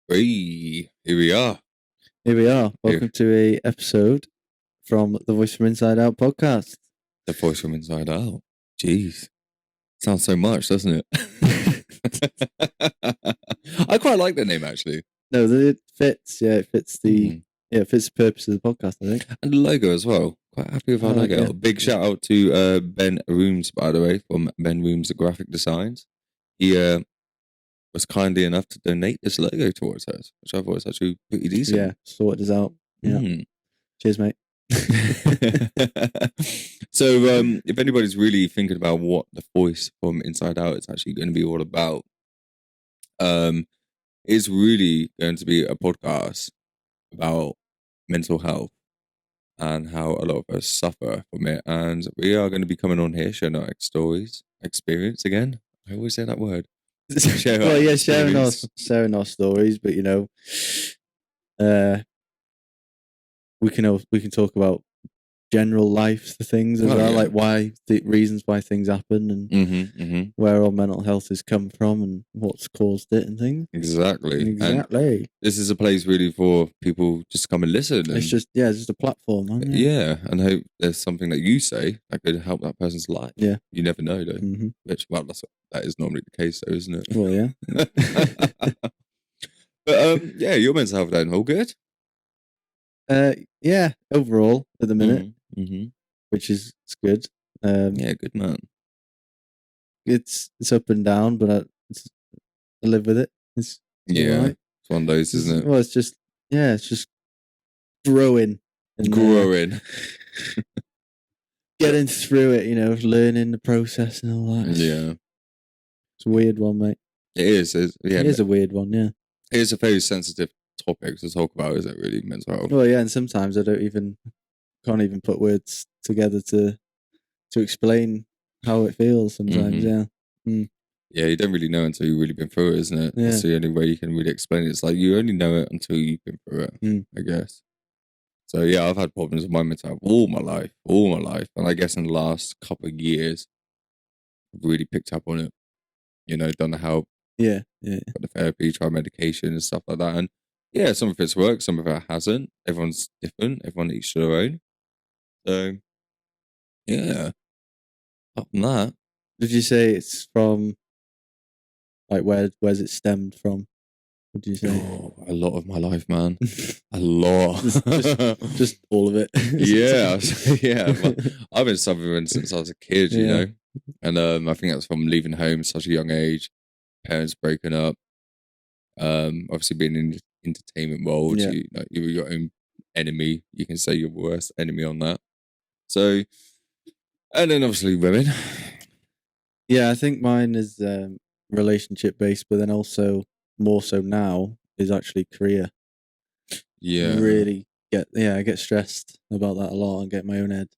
Hey, here we are. Here we are. Welcome to a episode from the Voice from Inside Out podcast. The voice from inside out. Jeez. Sounds so much, doesn't it? I quite like the name, actually. No, it fits. Yeah, it fits the it fits the purpose of the podcast, I think. And the logo as well. Quite happy with our logo. yeah. Big shout out to Ben Rooms, by the way, from Ben Rooms Graphic Designs. He was kindly enough to donate this logo towards us, which I thought was actually pretty decent. Yeah, sorted us out. Yeah. Cheers, mate. So if anybody's really thinking about what the voice from inside out is actually going to be all about, it's really going to be a podcast about mental health and how a lot of us suffer from it. And we are going to be coming on here sharing our stories, experience again. I always say that word. Sharing our stories, but we can talk about general life things as well, like why the reasons why things happen and where our mental health has come from and what's caused it and things. Exactly. And this is a place really for people just to come and listen. It's just a platform, man. Yeah, and hope there's something that you say that could help that person's life. Yeah, you never know, though. That is normally the case, though, isn't it? Well, yeah. But your mental health then all good? Yeah, overall at the minute, which is good. Yeah, good man. It's up and down, but I live with it. It's right. It's one of those, isn't it? Well, it's just growing, getting through it. Learning the process and all that. Yeah, it's a weird one, mate. It is. It is a weird one. Yeah, it is a very sensitive topic to talk about, is it really, mental health? Well, yeah, and sometimes I can't even put words together to explain how it feels sometimes. Yeah, you don't really know until you've really been through it, isn't it? Yeah. That's the only way you can really explain it. It's like you only know it until you've been through it, I guess. So yeah, I've had problems with my mental health all my life, and I guess in the last couple of years, I've really picked up on it. Done the help, got the therapy, tried medication and stuff like that, and yeah, some of it's worked, some of it hasn't. Everyone's different. Everyone each to their own. So, yeah. Apart from that. Did you say it's from, like, where's it stemmed from? What did you say? Oh, a lot of my life, man. A lot. just all of it. Yeah. I've been suffering since I was a kid, you know. And I think that's from leaving home at such a young age, parents breaking up, obviously being in the entertainment world, you're your own enemy. You can say your worst enemy on that. So, and then obviously women. Yeah, I think mine is relationship based, but then also more so now is actually career. Yeah, really I get stressed about that a lot and get in my own head.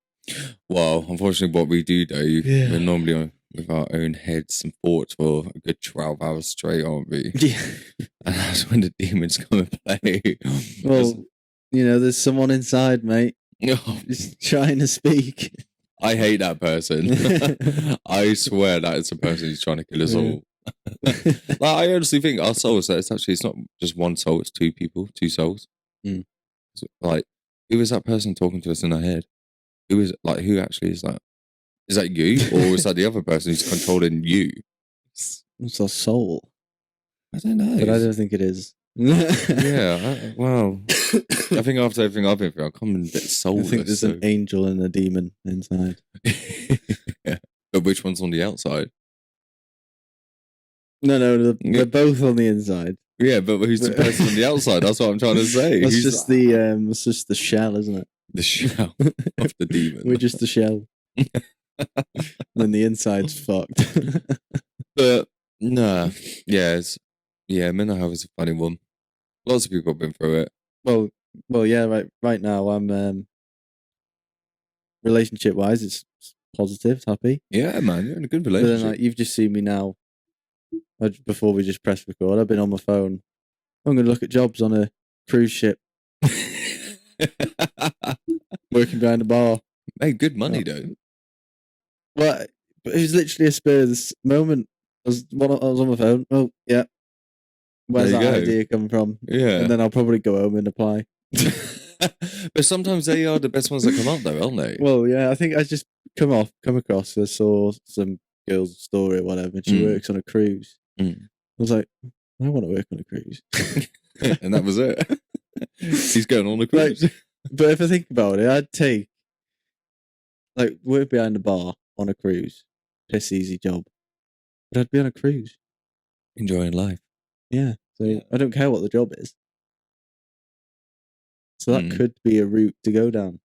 Well, unfortunately, what we do though, we're normally with our own heads and thoughts for a good 12 hours straight, aren't we? Yeah. And that's when the demons come and play. Well, there's someone inside, mate. Just trying to speak. I hate that person. I swear that it's a person who's trying to kill us all. Like, I honestly think our souls, it's not just one soul, it's two people, two souls. So, like, who is that person talking to us in our head? Who actually is that? Is that you? Or is that the other person who's controlling you? It's our soul. I don't know. But I don't think it is. Yeah, I think after everything I've been through, I'm coming a bit soulless. I think there's an angel and a demon inside. Yeah. But which one's on the outside? No, they're both on the inside. Yeah, but who's the person on the outside? That's what I'm trying to say. That's just the shell, isn't it? The shell of the demon. We're just the shell. Then the inside's fucked. But nah, mental health is a funny one. Lots of people have been through it. Well, yeah. Right now, I'm relationship wise, it's positive, happy. Yeah, man, you're in a good relationship. But then, you've just seen me now. Before we just pressed record, I've been on my phone. I'm going to look at jobs on a cruise ship. Working behind a bar. Made good money, though. Well, it was literally a spur of this moment. I was on my phone. Oh, yeah. Where's that idea come from? Yeah. And then I'll probably go home and apply. But sometimes they are the best ones that come up, though, aren't they? Well, yeah, I think I just come across, I saw some girl's story or whatever, and she works on a cruise. I was like, I want to work on a cruise. And that was it. He's going on a cruise. But if I think about it, I'd take, work behind the bar on a cruise. Piss easy job. But I'd be on a cruise. Enjoying life. Yeah. So I don't care what the job is. So that could be a route to go down.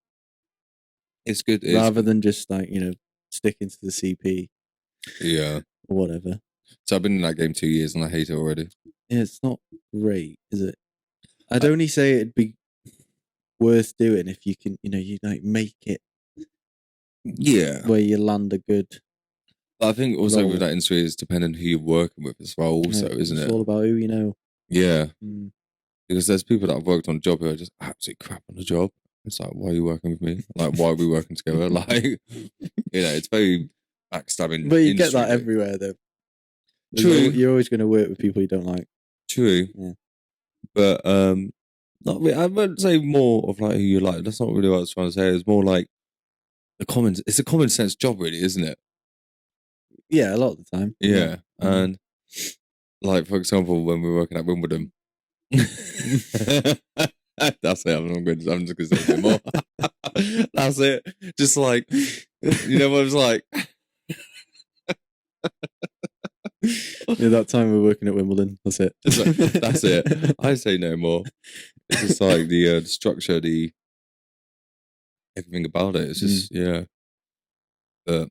It's good. Rather than just sticking to the CP. Yeah. Or whatever. So I've been in that game 2 years and I hate it already. Yeah, it's not great, is it? I'd only say it'd be worth doing if you can, you make it. Yeah. Where you land a good. I think also with that industry, it's depending who you're working with as well, also, isn't it? It's all about who you know. Yeah. Because there's people that have worked on a job who are just absolutely crap on the job. It's like, why are you working with me? Like, why are we working together? Like, it's very backstabbing. But you get that everywhere, though. True. You're always going to work with people you don't like. True. Yeah. But not really, I wouldn't say more of like who you like. That's not really what I was trying to say. It's more like it's a common sense job, really, isn't it? Yeah, a lot of the time. Yeah. And like, for example, when we were working at Wimbledon. That's it. I'm just gonna say a bit more. That's it. Just like, what it was like. Yeah, that time we were working at Wimbledon. That's it. That's it. I say no more. It's just like the structure, everything about it. It's just But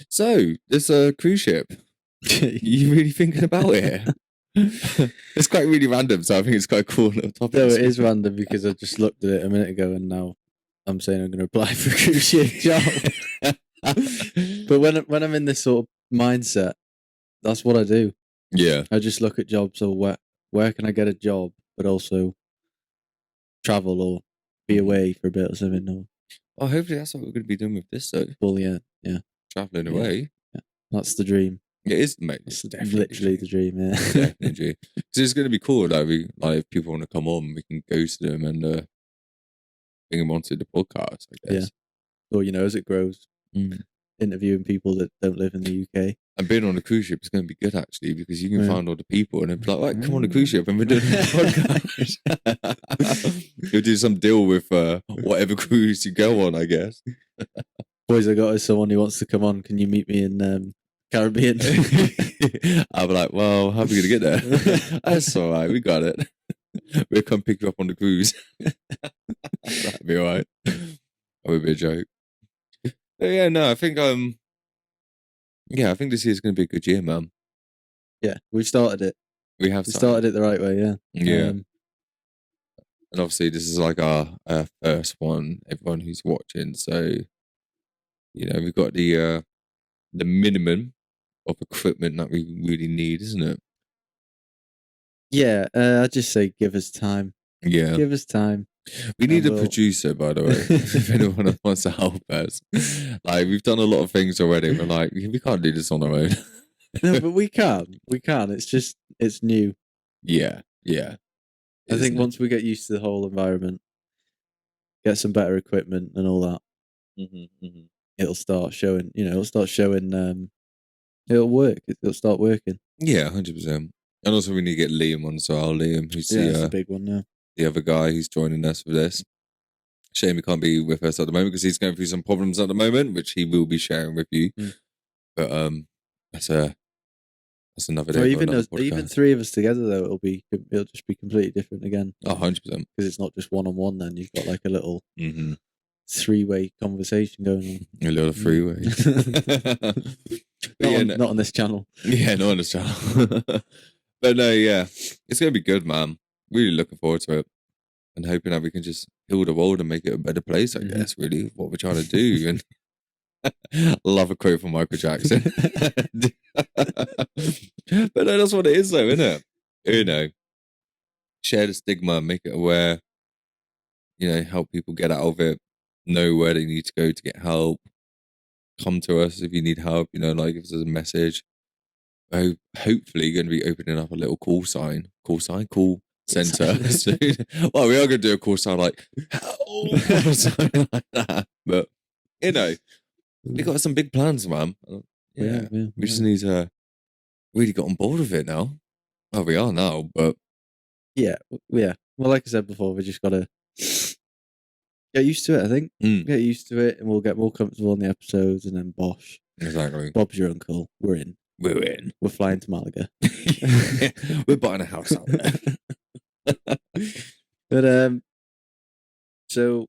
so this cruise ship. You really thinking about it? It's quite really random, so I think it's quite a cool little topic. No, it is random because I just looked at it a minute ago and now I'm saying I'm going to apply for a cruise ship job. But when I'm in this sort of mindset, that's what I do. Yeah. I just look at jobs or where can I get a job, but also travel or be away for a bit or something. Or, well, hopefully that's what we're going to be doing with this, though. Well, yeah. Traveling away. Yeah. That's the dream. It is, mate. It's literally the dream, yeah. Definitely. Because it's going to be cool that if people want to come on, we can go to them and bring them onto the podcast, I guess. Yeah. Or, as it grows, interviewing people that don't live in the UK. And being on a cruise ship is going to be good, actually, because you can find all the people and then be like, right, come on a cruise ship and we're doing a podcast. You'll do some deal with whatever cruise you go on, I guess. Boys, I got someone who wants to come on. Can you meet me in Caribbean? I'll be like, well, how are we going to get there? That's all right, we got it. We'll come pick you up on the cruise. That'd be all right. That would be a joke. But yeah, no, I think I think this year's going to be a good year, man. Yeah, we've started it. We have started it the right way, yeah. Yeah. And obviously, this is like our first one, everyone who's watching. So, we've got the minimum of equipment that we really need, isn't it? Yeah, I'd just say give us time. Yeah. Give us time. We need a producer, by the way, if anyone wants to help us. Like, we've done a lot of things already. We're like, we can't do this on our own. No, but we can. We can. It's new. Yeah. I think once we get used to the whole environment, get some better equipment and all that, it'll start showing, it'll work. It'll start working. Yeah, 100%. And also we need to get Liam on as well. Liam, who's the big one now. The other guy who's joining us for this. Shame he can't be with us at the moment because he's going through some problems at the moment, which he will be sharing with you. But that's another day. Even three of us together though, it'll just be completely different again. 100%. Because it's not just one-on-one. Then you've got like a little three-way conversation going on. A little freeway. Not on this channel. Yeah, not on this channel. But no, yeah, it's gonna be good, man. Really looking forward to it, and hoping that we can just heal the world and make it a better place. I guess really what we're trying to do. And I love a quote from Michael Jackson. But no, that's what it is, though, isn't it? Share the stigma, make it aware. Help people get out of it, know where they need to go to get help. come to us if you need help. You know, like if there's a message. Hopefully going to be opening up a little call center soon. Well, we are going to do a call sign like help or something like that. But you know, we got some big plans, man. Yeah, we just need to really get on board with it now. Well, we are now, but yeah. Well, like I said before, we just got to get used to it. I think get used to it, and we'll get more comfortable on the episodes. And then bosh, exactly. Bob's your uncle. We're in. We're flying to Malaga. We're buying a house out there. But so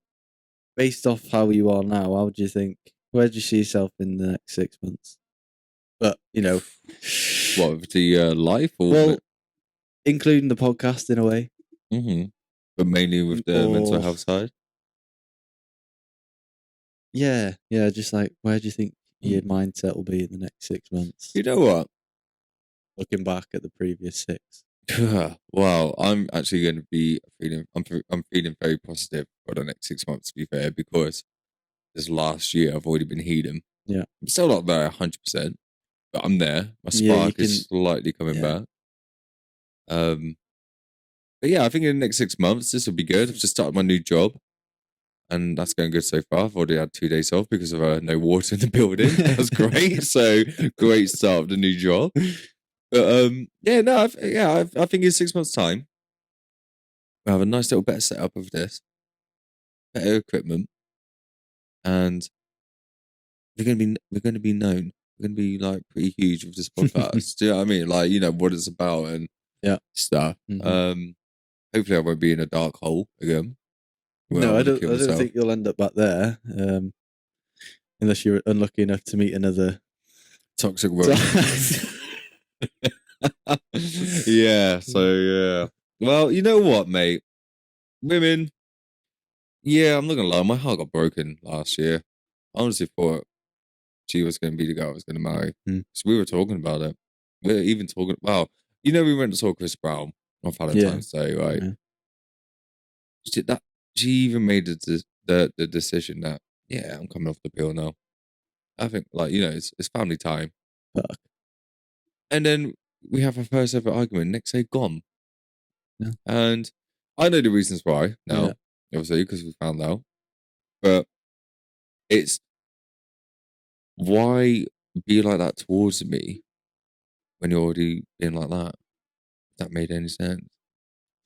based off how you are now, how do you think? Where do you see yourself in the next 6 months? But you know, what with the life, or well, including the podcast in a way. But mainly with the mental health side. Yeah, just like where do you think your mindset will be in the next 6 months? You know what? Looking back at the previous 6. Wow, I'm actually going to be feeling. I'm feeling very positive for the next 6 months. To be fair, because this last year I've already been healing. Yeah, I'm still not there 100%, but I'm there. My spark is slightly coming back. But yeah, I think in the next 6 months this will be good. I've just started my new job. And that's going good so far. I've already had 2 days off because of no water in the building. That was great. So great start of the new job. But I think in 6 months' time, we'll have a nice little better setup of this, better equipment, and we're going to be known. We're going to be like pretty huge with this podcast. Do you know what I mean? Like, you know what it's about and stuff. Hopefully, I won't be in a dark hole again. No, I don't think you'll end up back there, unless you're unlucky enough to meet another toxic woman. Yeah. So yeah. Well, you know what, mate? Women. Yeah, I'm not gonna lie. My heart got broken last year. I honestly thought she was gonna be the girl I was gonna marry. So we were talking about it. We were even talking. Wow. You know, we went to saw Chris Brown on Valentine's Day, right? Yeah. She even made the decision that, yeah, I'm coming off the pill now. I think, like, you know, it's family time. Fuck. And then we have our first ever argument. Next day, gone. Yeah. And I know the reasons why now, obviously, because we found out. But it's why be like that towards me when you're already being like that? If that made any sense?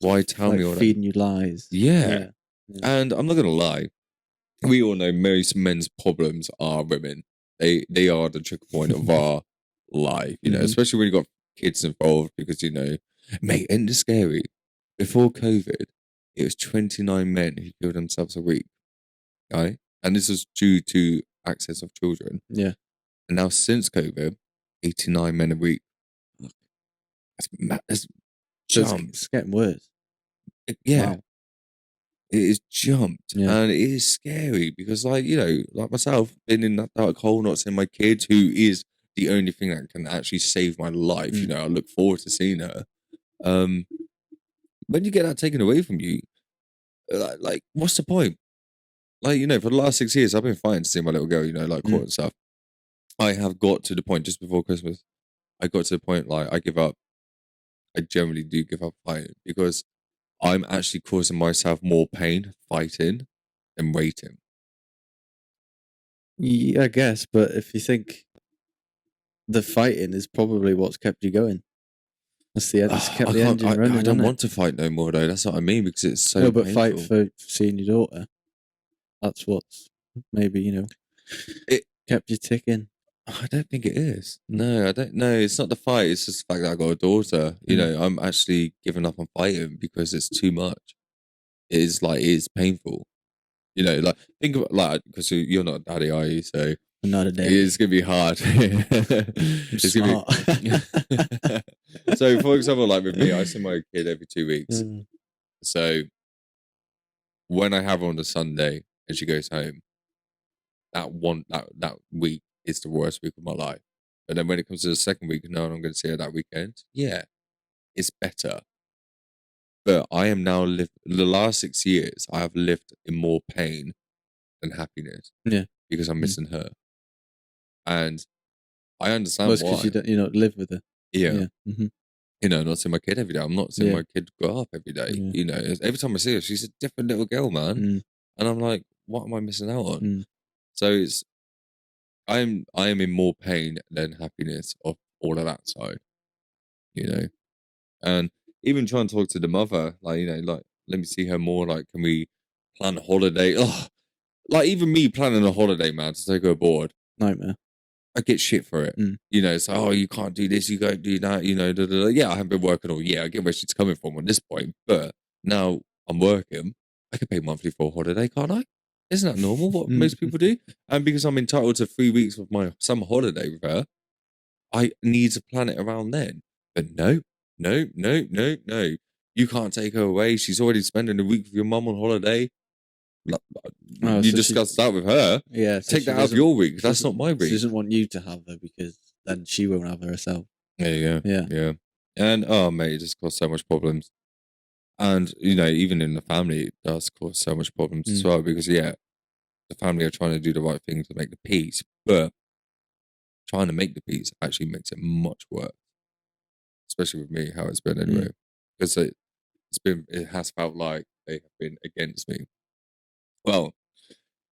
Why tell me all that? Feeding you lies. Yeah. And I'm not gonna lie. We all know most men's problems are women. They are the trigger point of our life, you know, especially when you got kids involved, because, you know, mate, ain't it scary? Before COVID, it was 29 men who killed themselves a week, right? And this was due to access of children. Yeah. And now since COVID, 89 men a week. That's jumped. It's getting worse. Yeah. Wow. It is jumped, and it is scary because, like, you know, like myself, been in that dark hole, not seeing my kid, who is the only thing that can actually save my life. You know, I look forward to seeing her. When you get that taken away from you, like, what's the point? Like, you know, for the last 6 years, I've been fighting to see my little girl, you know, like, court and stuff. I have got to the point just before Christmas. I got to the point, like, I give up. I generally do give up fighting because I'm actually causing myself more pain fighting than waiting. Yeah, I guess, but if you think the fighting is probably what's kept you going. That's the it's kept the engine running. I don't want to fight no more though. That's what I mean, because it's so. No, but painful. Fight for seeing your daughter. That's what's maybe, you know, it kept you ticking. I don't think it is. No, I don't know. It's not the fight. It's just the fact that I got a daughter. You know, I'm actually giving up on fighting because it's too much. It is painful. You know, like, think about, like, because you're not a daddy, are you? So I'm not a daddy. It's gonna be hard. It's gonna be... So, for example, like with me, I see my kid every 2 weeks. So when I have her on the Sunday and she goes home, that week is the worst week of my life. But then when it comes to the second week, no, I'm going to see her that weekend. Yeah, it's better. But I am now the last 6 years, I have lived in more pain than happiness. Yeah, because I'm missing her. And I understand why. Because you don't live with her. Yeah. Mm-hmm. Not seeing my kid every day. I'm not seeing my kid grow up every day. Every time I see her, she's a different little girl, man. And I'm like, what am I missing out on? So I am in more pain than happiness of all of that side, and even trying to talk to the mother, like, like, let me see her more. Like, can we plan a holiday? Oh, like, even me planning a holiday, man, to take her aboard. Nightmare. I get shit for it. It's like, oh, you can't do this, you can't do that, Yeah, I haven't been working all year. I get where she's coming from on this point, but now I'm working. I can pay monthly for a holiday, can't I? Isn't that normal, what most people do? And because I'm entitled to 3 weeks of my summer holiday with her, I need to plan it around then. But no. You can't take her away. She's already spending a week with your mum on holiday. You discussed that with her. Yeah. So take that out of your week. That's not my week. She doesn't want you to have her because then she won't have her herself. There you go. Yeah. And, oh, mate, it just caused so much problems. And, even in the family, it does cause so much problems as well because, the family are trying to do the right thing to make the peace, but trying to make the peace actually makes it much worse. Especially with me, how it's been anyway. Because it has felt like they have been against me. Well,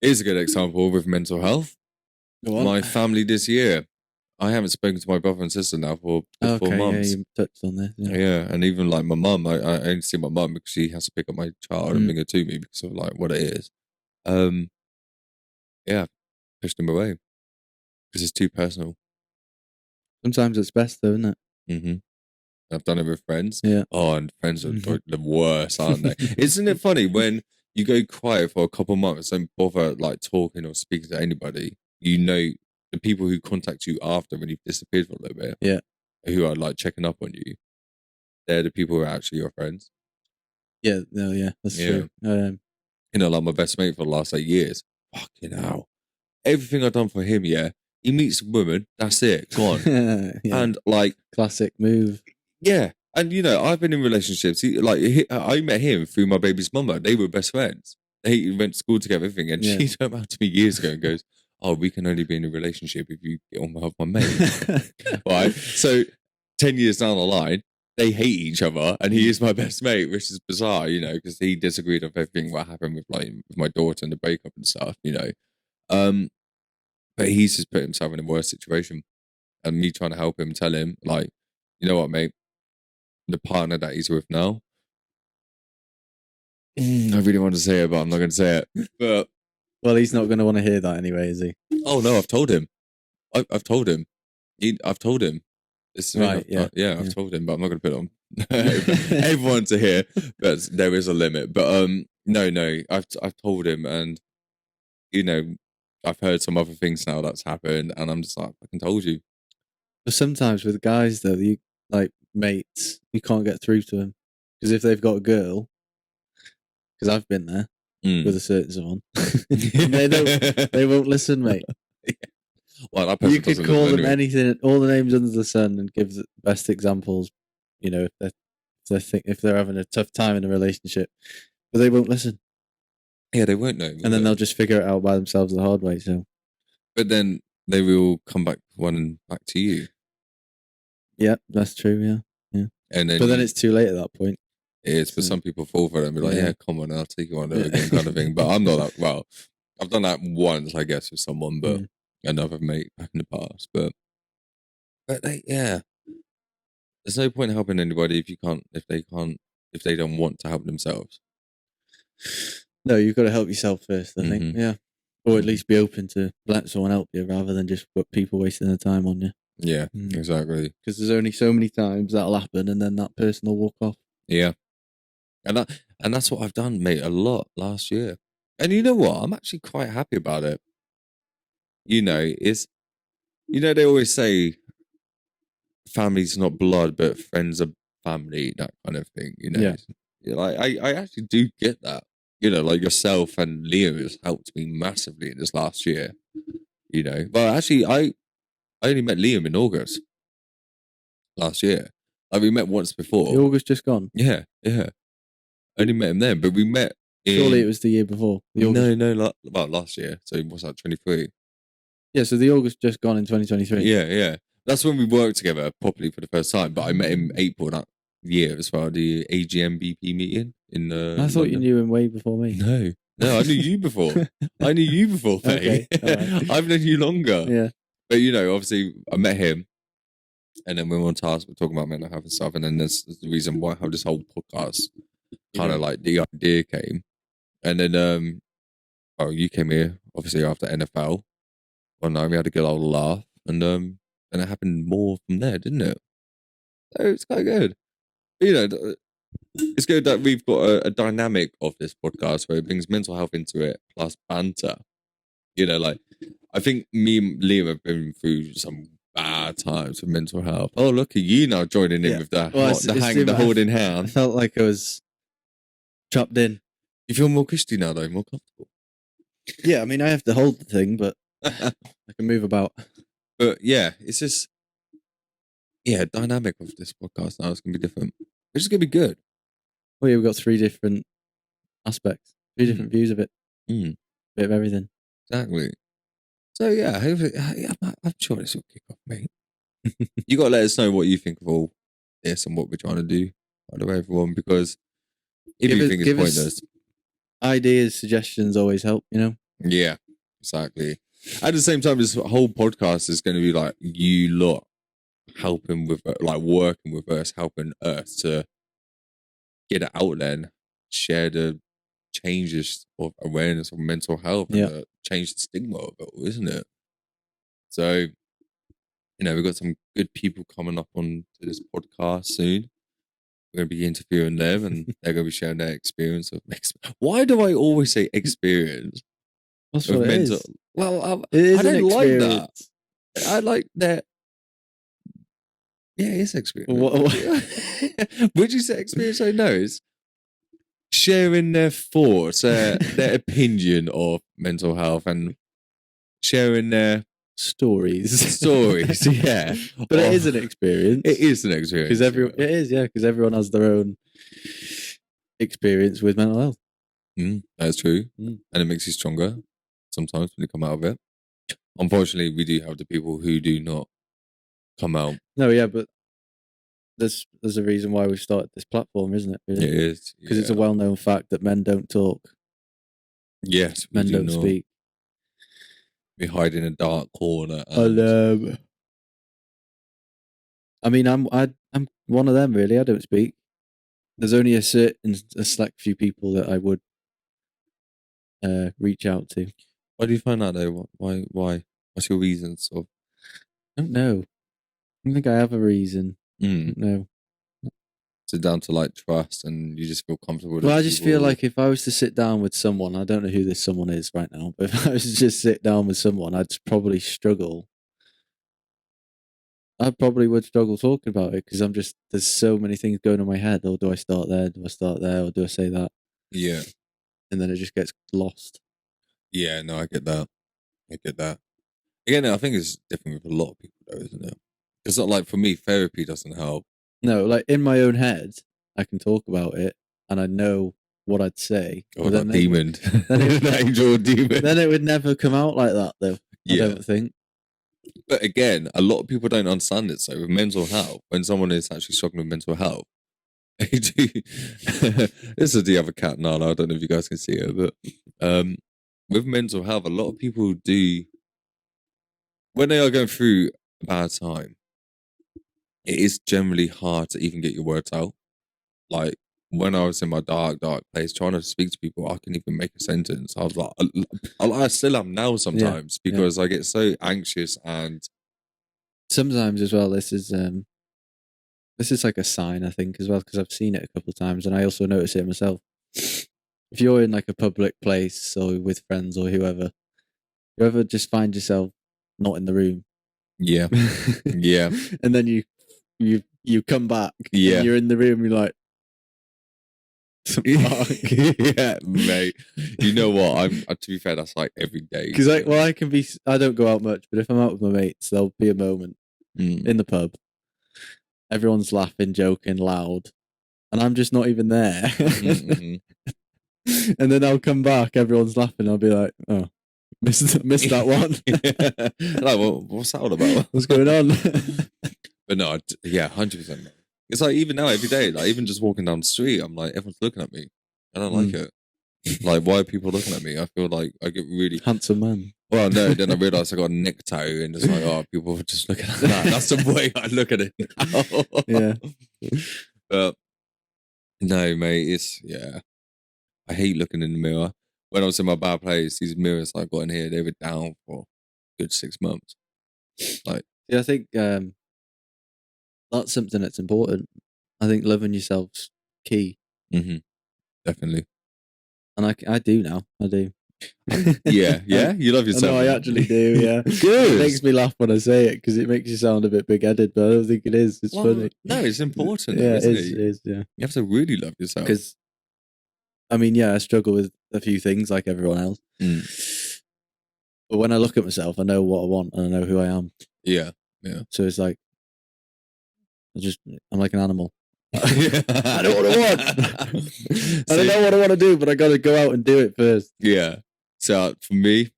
here's a good example with mental health. My family this year, I haven't spoken to my brother and sister now for 4 months. Yeah, you touched on this. Yeah, and even like my mum, I only see my mum because she has to pick up my child and bring her to me because of like what it is. Yeah, pushed them away because it's too personal. Sometimes it's best though, isn't it? Mm-hmm. I've done it with friends. Yeah. Oh, and friends are the worst, aren't they? Isn't it funny when you go quiet for a couple months and bother like talking or speaking to anybody? The people who contact you after when you've disappeared for a little bit. Yeah. Who are like checking up on you. They're the people who are actually your friends. Yeah. No. Yeah. That's true. Like my best mate for the last 8 years. Fucking hell. Everything I've done for him, he meets a woman, that's it, gone. And like classic move. Yeah. And I've been in relationships. I met him through my baby's mama. They were best friends. They went to school together, everything. And she turned around to me years ago and goes, "Oh, we can only be in a relationship if you get on with my mate." Right? So 10 years down the line, they hate each other, and he is my best mate, which is bizarre, because he disagreed with everything what happened with with my daughter and the breakup and stuff, But he's just put himself in a worse situation, and me trying to help him, tell him, like, you know what, mate, the partner that he's with now. I really want to say it, but I'm not going to say it. But well, he's not going to want to hear that anyway, is he? Oh no, I've told him. I've told him. I've told him. Right, I've told him, but I'm not going to put it on everyone to hear. But there is a limit. But no, I've told him, and I've heard some other things now that's happened, and I'm just like, I fucking told you. But sometimes with guys though, you like mates, you can't get through to them because if they've got a girl, because I've been there with a certain one, they won't listen, mate. Well, that you could call them anything, all the names under the sun, and give the best examples. If they're having a tough time in a relationship, but they won't listen. Yeah, they won't know, and then they'll just figure it out by themselves the hard way. So, but then they will come back to you. Yeah, that's true. Yeah. And then, but then it's too late at that point. It is, but some people fall for it and be like, yeah, come on, I'll take you on it again, kind of thing. But I'm not that. Well, I've done that once, I guess, with someone, but another mate back in the past. But there's no point in helping anybody if they don't want to help themselves. No, you've got to help yourself first, I think. Yeah. Or at least be open to let someone help you rather than just put people wasting their time on you. Yeah, exactly. Because there's only so many times that'll happen and then that person will walk off. Yeah. And that's what I've done, mate, a lot last year. And you know what? I'm actually quite happy about it. They always say family's not blood, but friends are family, that kind of thing, Yeah. Like, I actually do get that. Like yourself and Liam has helped me massively in this last year. Well, actually, I only met Liam in August last year. Like, we met once before. The August just gone? Yeah. Only met him then, but we met Surely it was the year before. No, last year. So what's that, 23? Yeah, so the August just gone in 2023. Yeah. That's when we worked together properly for the first time. But I met him April that year as well, the AGMBP meeting in I thought London. you knew him way before me. No, I knew you before. I knew you before, Faye. Okay, I've known you longer. Yeah. But, obviously, I met him. And then when we're on task, we're talking about mental health and stuff. And then there's the reason why how this whole podcast kind of like the idea came. And then, you came here, obviously, after NFL. One night we had a good old laugh. And then it happened more from there, didn't it? So it's quite good. It's good that we've got a dynamic of this podcast where it brings mental health into it, plus banter. I think me and Liam have been through some bad times with mental health. Oh, look at you now joining in with the holding hand. I felt like I was trapped in. You feel more cushy now, though, more comfortable. Yeah, I mean, I have to hold the thing, but I can move about. But yeah, it's just dynamic of this podcast now. It's gonna be different. It's just gonna be good. Well, yeah, we've got 3 different aspects, 3 different views of it. Bit of everything. Exactly. So yeah, I'm sure this will kick off, mate. You got to let us know what you think of all this and what we're trying to do, by the way, everyone, because if you think it's pointless. Ideas, suggestions always help, Yeah, exactly. At the same time, this whole podcast is going to be like you lot helping with, like working with us, helping us to get it out there and share the changes of awareness of mental health and change the stigma of it all, isn't it? So, we've got some good people coming up on to this podcast soon. We're going to be interviewing them and they're going to be sharing their experience of Why do I always say experience? That's what it is. Well, it is I don't like that. I like that. Yeah, it's experience. Would you say experience? I know it's sharing their thoughts, their opinion of mental health, and sharing their stories. Yeah. But it is an experience. It is an experience. Because everyone has their own experience with mental health. That's true. And it makes you stronger sometimes when you come out of it. Unfortunately, we do have the people who do not come out. No, yeah, but there's a reason why we've started this platform, isn't it? Really? It is. Because it's a well-known fact that men don't talk. Yes, men don't speak. We hide in a dark corner. And... I mean, I'm one of them, really. I don't speak. There's only a select few people that I would reach out to. Why do you find that, though? Why? What's your reasons? I don't know. I don't think I have a reason. No. It's down to like trust, and you just feel comfortable with I just feel like if I was to sit down with someone, I don't know who this someone is right now, but if I was to just sit down with someone, I'd probably struggle. I probably would struggle talking about it because there's so many things going on in my head. Or do I start there? Do I start there? Or do I say that? Yeah. And then it just gets lost. Yeah, no, I get that. Again, I think it's different with a lot of people, though, isn't it? It's not like, for me, therapy doesn't help. No, like in my own head, I can talk about it and I know what I'd say. Oh, that demon. That angel demon. Then it would never come out like that, though. I don't think. But again, a lot of people don't understand it. So with mental health, when someone is actually struggling with mental health, they do. This is the other cat, Nala. I don't know if you guys can see her, but with mental health, a lot of people do, when they are going through a bad time, it is generally hard to even get your words out. Like, when I was in my dark place trying to speak to people, I couldn't even make a sentence. I was like, I still am now sometimes because I get so anxious, and sometimes as well, this is like a sign, I think, as well, because I've seen it a couple of times and I also notice it myself. If you're in like a public place or with friends or whoever, you ever just find yourself not in the room? Yeah. Yeah. And then you come back and you're in the room, you're like, yeah, mate. You know what? To be fair, that's like every day. Because I don't go out much, but if I'm out with my mates, there'll be a moment in the pub. Everyone's laughing, joking, loud, and I'm just not even there. And then I'll come back, everyone's laughing, I'll be like, oh, Missed that one. Like, what's that all about? What's going on? But no, 100%. It's like even now, every day, like even just walking down the street, I'm like, everyone's looking at me. I don't like it. Like, why are people looking at me? I feel like I get really handsome man. Well, no, then I realised I got a necktie and it's like, oh, people were just looking at that. That's the way I look at it now. Yeah. But no, mate, I hate looking in the mirror. When I was in my bad place, these mirrors I got in here, they were down for a good 6 months. Like, yeah, I think that's something that's important. I think loving yourself's key. Mm-hmm. Definitely. And I do now. I do. Yeah, you love yourself. No, I actually do, yeah. Good. It makes me laugh when I say it because it makes you sound a bit big-headed, but I don't think it is. It's funny. No, it's important. Yeah, isn't it is, yeah. You have to really love yourself. Because, I mean, yeah, I struggle with a few things like everyone else. But when I look at myself, I know what I want and I know who I am. Yeah. So it's like, I'm like an animal. I know what I want. I don't know what I want to do, but I got to go out and do it first. Yeah. So for me,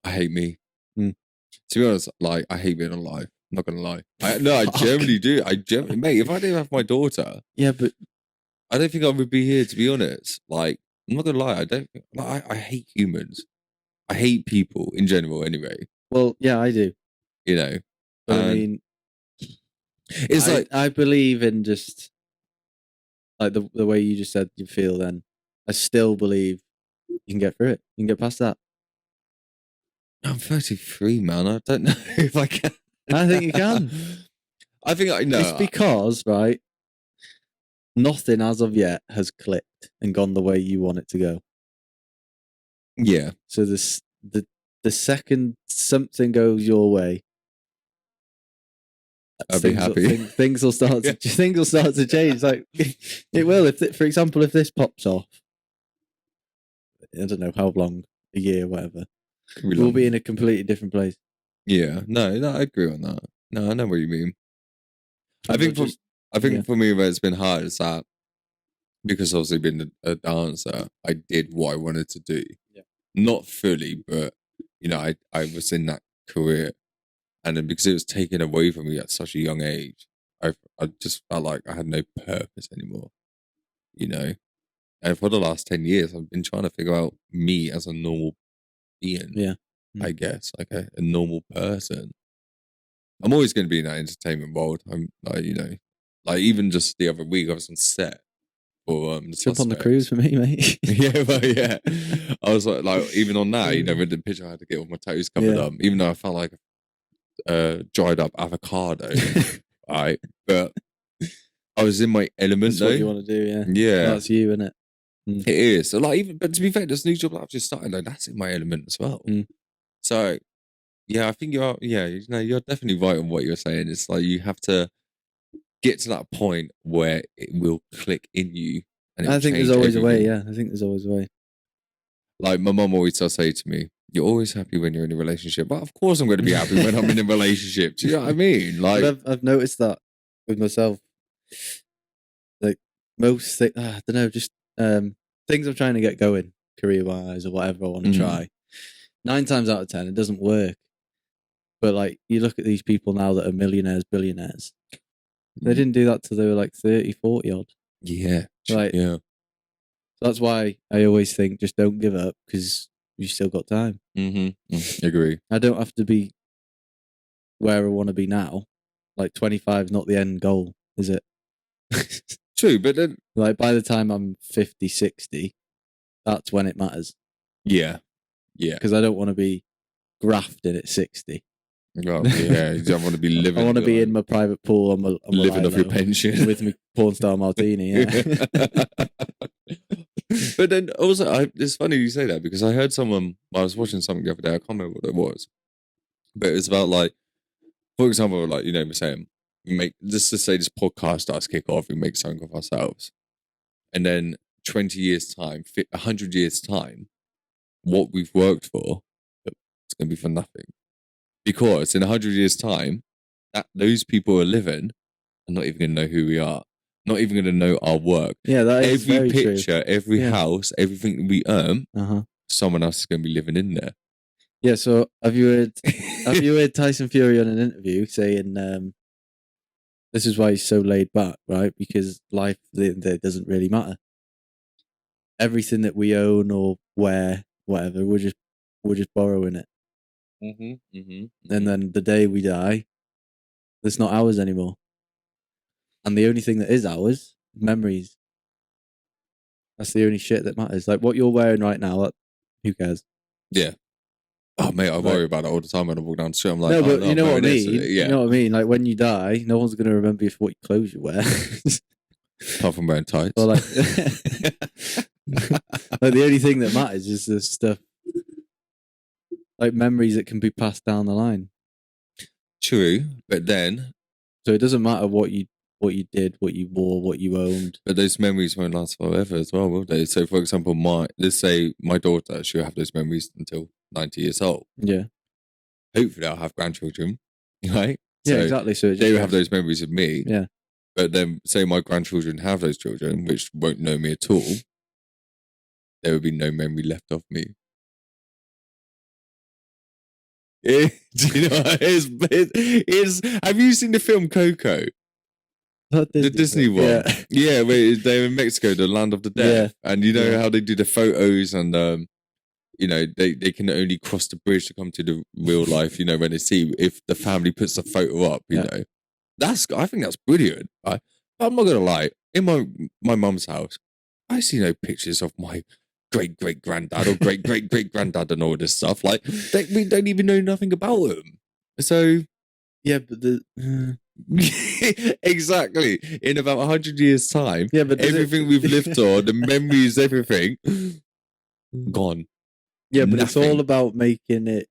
I hate me. To be honest, like I hate being alive. I'm not gonna lie. I generally do. Mate, if I didn't have my daughter, yeah, but I don't think I would be here. To be honest, like I'm not gonna lie. I don't. Like, I hate humans. I hate people in general. Anyway. Well, yeah, I do. You know, but I mean, it's like I believe in just like the way you just said you feel. Then I still believe you can get through it. You can get past that. I'm 33, man. I don't know if I can. I think you can. I think I know. It's because, right, nothing as of yet has clicked and gone the way you want it to go. Yeah. So the second something goes your way, I'll be happy. Things will start to change. Like it will. For example, if this pops off, I don't know how long, a year, whatever, we'll be in a completely different place. Yeah. No, I agree on that. No, I know what you mean. I think for me, where it's been hard is that because obviously being a dancer, I did what I wanted to do. Yeah. Not fully, but you know, I was in that career, and then because it was taken away from me at such a young age, I just felt like I had no purpose anymore. You know, and for the last 10 years, I've been trying to figure out me as a normal being. Yeah. I guess like a normal person. I'm always going to be in that entertainment world. I'm like, you know, like even just the other week I was on set for Jump on the cruise for me, mate. Yeah, well, yeah. I was like even on that, you know, with the picture I had to get all my toes covered up, even though I felt like a dried up avocado. Right, but I was in my element. That's though. What you want to do, yeah. Yeah, that's you, isn't it? It is. So like, but to be fair, this new job that I've just started, like that's in my element as well. So. Yeah, I think you are. Yeah, you know, you're definitely right on what you're saying. It's like you have to get to that point where it will click in you. And I think there's always a way. Yeah, I think there's always a way. Like my mum always does say to me, "You're always happy when you're in a relationship." But of course, I'm going to be happy when I'm in a relationship. Do you know what I mean? Like, I've noticed that with myself. Like most things, I don't know, just things I'm trying to get going career-wise or whatever I want to try. 9 times out of 10, it doesn't work. But like you look at these people now that are millionaires, billionaires. They didn't do that till they were like 30, 40 odd. Yeah. Right. Yeah. So that's why I always think just don't give up because you still got time. Agree. I don't have to be where I want to be now. Like 25 is not the end goal, is it? True, but then like by the time I'm 50, 60, that's when it matters. Yeah. Yeah. Because I don't want to be grafted at 60. Well, yeah, you don't want to be living. I want to be in my private pool on my living off your pension with my porn star martini. Yeah. But then also, it's funny you say that because I heard someone. I was watching something the other day. I can't remember what it was, but it was about like, for example, like you know, we're saying just to say this podcast does kick off. We make something of ourselves, and then 20 years time, 100 years time, what we've worked for, it's going to be for nothing. Because in 100 years' time, those people are living and not even going to know who we are. Not even going to know our work. Yeah, that is every very picture, true. every house, everything we earn, someone else is going to be living in there. Yeah. So have you heard Tyson Fury on an interview saying this is why he's so laid back, right? Because life there doesn't really matter. Everything that we own or wear, whatever, we're just borrowing it. And then the day we die, it's not ours anymore. And the only thing that is ours, memories. That's the only shit that matters. Like what you're wearing right now, who cares? Yeah. Oh, mate, I worry about it all the time when I walk down the street. I'm like, no, but you know what I mean? Yeah. You know what I mean? Like when you die, no one's going to remember you for what clothes you wear. Apart from wearing tights. Or like, like the only thing that matters is the stuff, like memories that can be passed down the line. True, but then... So it doesn't matter what you did, what you wore, what you owned. But those memories won't last forever as well, will they? So, for example, let's say my daughter, she'll have those memories until 90 years old. Yeah. Hopefully I'll have grandchildren, right? Yeah, exactly. So they will have those memories of me. Yeah. But then, say my grandchildren have those children, which won't know me at all, there will be no memory left of me. Do you know what it is? Have you seen the film Coco? The Disney one. Yeah, where they're in Mexico, the land of the dead. Yeah. And you know how they do the photos and, you know, they can only cross the bridge to come to the real life, you know, when they see if the family puts the photo up, you know. I think that's brilliant. I'm not going to lie. In my mum's house, I see no pictures of my great-great-granddad or great-great-great-granddad and all this stuff. Like, we don't even know nothing about them. So... Yeah, but exactly. In about 100 years' time, but everything we've lived on, the memories, everything, gone. Yeah, but it's all about making it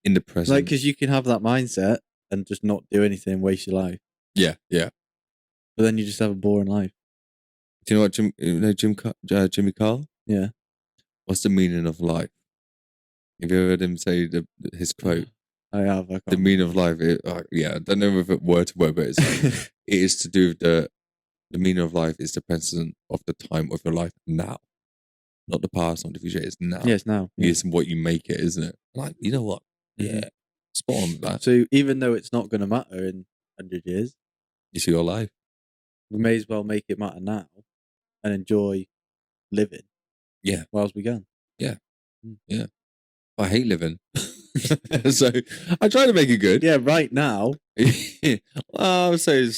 in the present. Like, because you can have that mindset and just not do anything and waste your life. Yeah, yeah. But then you just have a boring life. Do you know what Jimmy Carr? Yeah. What's the meaning of life? Have you ever heard him say his quote? I have. The meaning of life. I don't know if it word to word, but it's like, it is to do with the meaning of life is the present of the time of your life now, not the past, not the future. It's now. Yeah, it's now. Yeah. It's what you make it, isn't it? Like, you know what? Yeah, spot on with that. So even though it's not going to matter in 100 years, it's your life. We may as well make it matter now and enjoy living. Yeah, whilst we can. Yeah, yeah. I hate living. So I try to make it good. Yeah, right now. I would say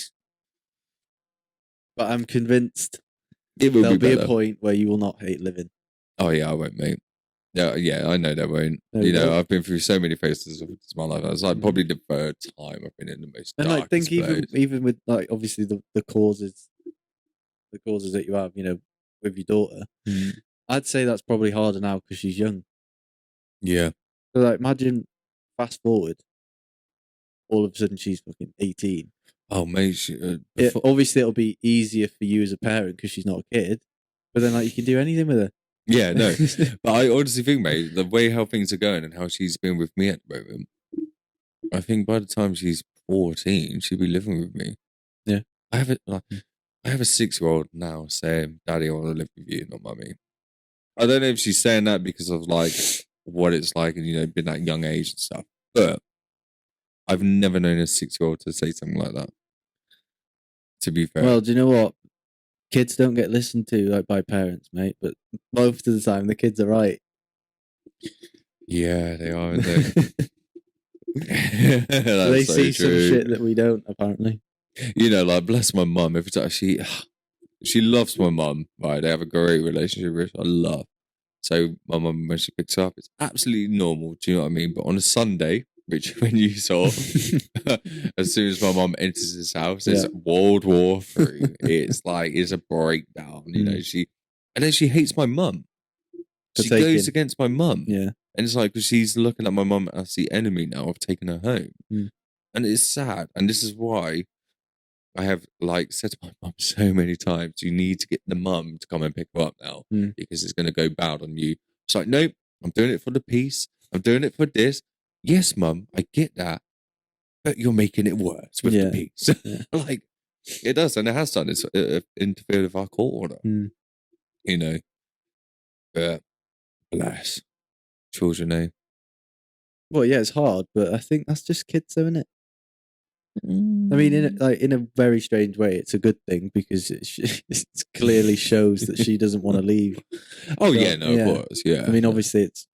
but I'm convinced there'll be a point where you will not hate living. Oh yeah, I won't, mate. Yeah, I know there won't. You know, I've been through so many phases of my life. It's like probably the third time I've been in the most darkest think even with like obviously the causes that you have, you know, with your daughter, I'd say that's probably harder now because she's young. Yeah. So like, imagine fast forward, all of a sudden she's fucking 18. Oh, mate. Obviously, it'll be easier for you as a parent because she's not a kid. But then, like, you can do anything with her. Yeah, no. But I honestly think, mate, the way how things are going and how she's been with me at the moment, I think by the time she's 14, she'll be living with me. Yeah. I have a 6-year-old now saying, "Daddy, I want to live with you, not mummy." I don't know if she's saying that because of like what it's like and, you know, been that young age and stuff. But I've never known a 6-year-old to say something like that. To be fair. Well, do you know what? Kids don't get listened to like by parents, mate. But most of the time, the kids are right. Yeah, they are, aren't they? They so see true. some shit that we don't, apparently. You know, like, bless my mum. Every time she loves my mum, right? They have a great relationship, which I love. So my mum, when she picks her up, it's absolutely normal. Do you know what I mean? But on a Sunday, which when you saw, as soon as my mum enters this house, it's World War III. It's like, it's a breakdown. You know, and then she hates my mum. She goes against my mum. Yeah. And it's like, because she's looking at my mum as the enemy now of taking her home. And it's sad. And this is why I have like said to my mum so many times, you need to get the mum to come and pick her up now because it's going to go bad on you. It's like, nope, I'm doing it for the peace. I'm doing it for this. Yes, mum, I get that. But you're making it worse with the peace. Like, it does. And it has done. It's interfered with our court order. You know. But Bless. Children, eh? Well, yeah, it's hard, but I think that's just kids, though, isn't it? I mean, in a very strange way, it's a good thing because it clearly shows that she doesn't want to leave. Oh, yeah, no, of course, yeah. I mean, obviously, it's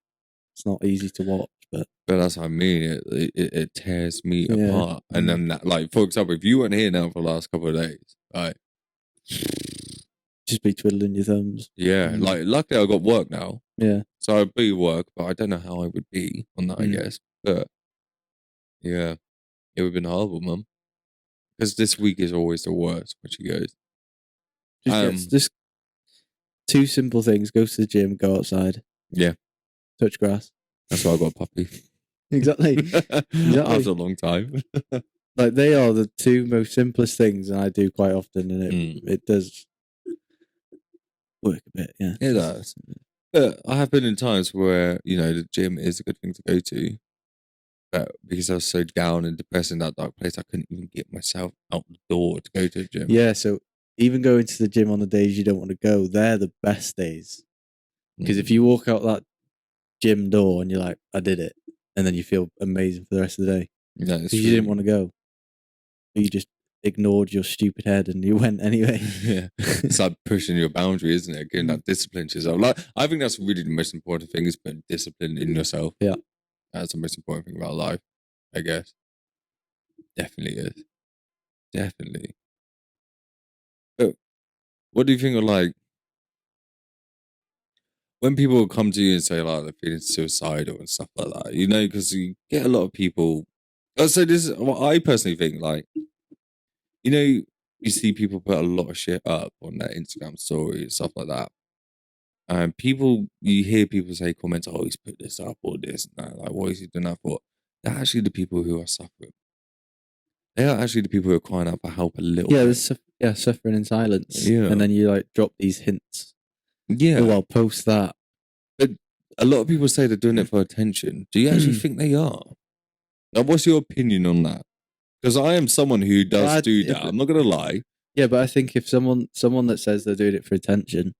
not easy to watch, but that's what I mean. It tears me apart. And then, that, like, for example, if you weren't here now for the last couple of days, right? Just be twiddling your thumbs. Yeah, like, luckily I got work now. Yeah. So I'd be work, but I don't know how I would be on that, I guess. But, yeah, it would have been horrible, Mum. Because this week is always the worst when she goes. Just 2 simple things. Go to the gym, go outside. Yeah. Touch grass. That's why I got a puppy. Exactly. After a long time. Like, they are the 2 most simplest things, and I do quite often, and it does work a bit, yeah. It does. But I have been in times where, the gym is a good thing to go to. But because I was so down and depressed in that dark place, I couldn't even get myself out the door to go to the gym. Yeah, so even going to the gym on the days you don't want to go, they're the best days. Because if you walk out that gym door and you're like, I did it, and then you feel amazing for the rest of the day. Yeah, because you didn't want to go. You just ignored your stupid head and you went anyway. Yeah. It's like pushing your boundary, isn't it? Getting that discipline to yourself. Like, I think that's really the most important thing is putting discipline in yourself. Yeah. That's the most important thing about life, I guess. Definitely is. Definitely. But what do you think of, like, when people come to you and say, like, they're feeling suicidal and stuff like that, because you get a lot of people. So this is what I personally think, like, you see people put a lot of shit up on their Instagram story and stuff like that. And you hear people say comments, oh, he's put this up or this and that. Like, what is he doing that for? They're actually the people who are suffering. They are actually the people who are crying out for help a little bit. Suffering in silence. Yeah. And then you, like, drop these hints. Yeah. Oh, I'll post that. But a lot of people say they're doing it for attention. Do you actually think they are? Now, what's your opinion on that? Because I am someone who does do that. I'm not going to lie. Yeah, but I think if someone that says they're doing it for attention,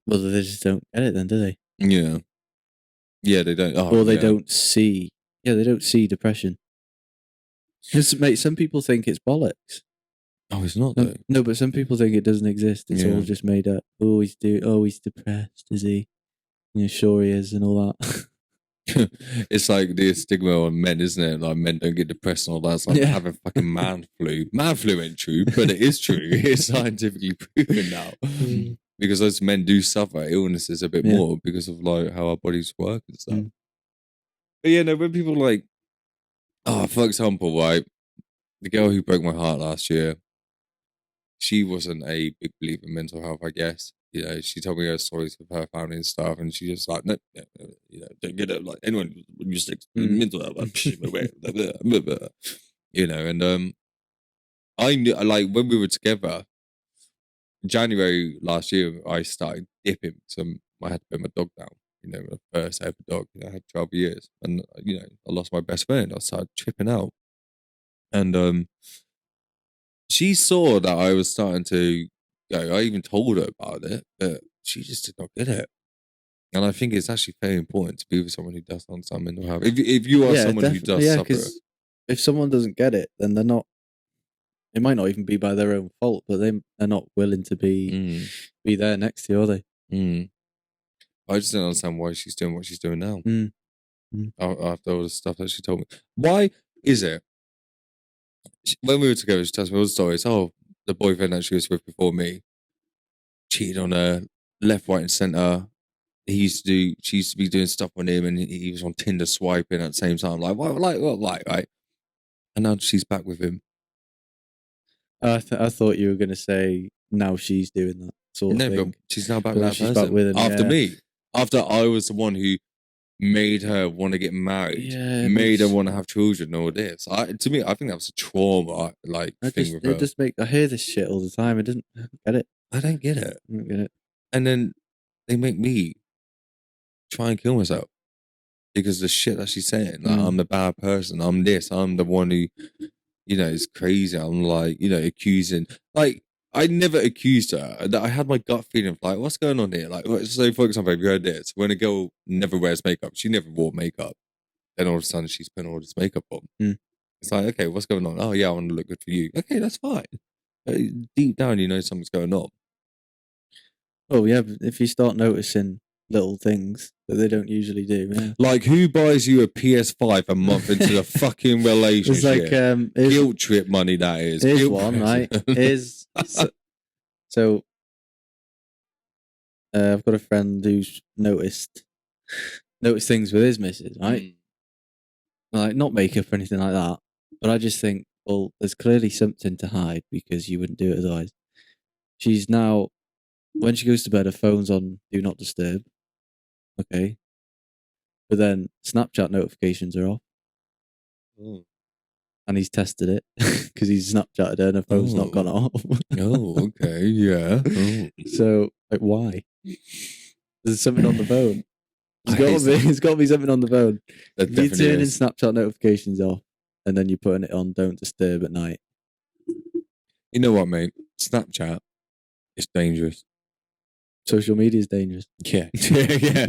well, they just don't get it then, do they? Yeah. Yeah, they don't. Or they don't see. Yeah, they don't see depression. Mate, some people think it's bollocks. Oh, it's not though. No, but some people think it doesn't exist. It's all just made up. Oh, he's depressed, is he? Yeah, sure he is, and all that. It's like the stigma on men, isn't it? Like, men don't get depressed and all that. It's like having fucking man flu. Man flu ain't true, but it is true. It's scientifically proven now. Because those men do suffer illnesses a bit more because of, like, how our bodies work and stuff. But yeah, no, when people, like, for example, right, the girl who broke my heart last year, she wasn't a big believer in mental health, I guess. She told me her stories of her family and stuff, and she just like, no, don't get it. Like, anyone when you stick mental health, and I knew, like, when we were together, January last year, I started dipping. So I had to put my dog down. My first ever dog. I had 12 years, and I lost my best friend. I started tripping out, and she saw that I was starting to go. I even told her about it, but she just did not get it. And I think it's actually very important to be with someone who does understand mental health. If you are someone who does suffer, if someone doesn't get it, then they're not. It might not even be by their own fault, but they're not willing to be there next to you, are they? I just don't understand why she's doing what she's doing now. After all the stuff that she told me. Why is it? When we were together, she tells me all the stories. Oh, the boyfriend that she was with before me cheated on her left, right, and centre. She used to be doing stuff on him, and he was on Tinder swiping at the same time. Like, what, right? And now she's back with him. I thought you were going to say now she's doing that sort of thing. But she's now back with that person. Back with him, after me. After I was the one who made her want to get married, made her want to have children, all this. To me, I think that was a trauma, thing with her. I hear this shit all the time. I don't get it. I don't get it. And then they make me try and kill myself because the shit that she's saying. Like, I'm the bad person. I'm this. I'm the one who, is crazy. I'm like, accusing. Like, I never accused her. I had my gut feeling of like, what's going on here? Like, so for example, have you heard this? When a girl never wears makeup, she never wore makeup. Then all of a sudden she's putting all this makeup on. It's like, okay, what's going on? Oh yeah, I want to look good for you. Okay, that's fine. Deep down, you know something's going on. Oh yeah, but if you start noticing little things that they don't usually do, yeah. Like who buys you a PS5 a month into the fucking relationship? It's like guilt trip money. That is. Here's guilt one, right? So I've got a friend who's noticed things with his missus, right? Like not makeup or anything like that, but I just think, well, there's clearly something to hide because you wouldn't do it otherwise. She's now, when she goes to bed, her phone's on Do Not Disturb. Okay. But then Snapchat notifications are off. And he's tested it because he's Snapchatted her and her phone's not gone off. Oh, okay. Yeah. So, like, why? There's something on the phone. There's got to be something on the phone. You're turning Snapchat notifications off and then you're putting it on Don't Disturb at night. You know what, mate? Snapchat is dangerous. Social media is dangerous. Yeah. Yeah.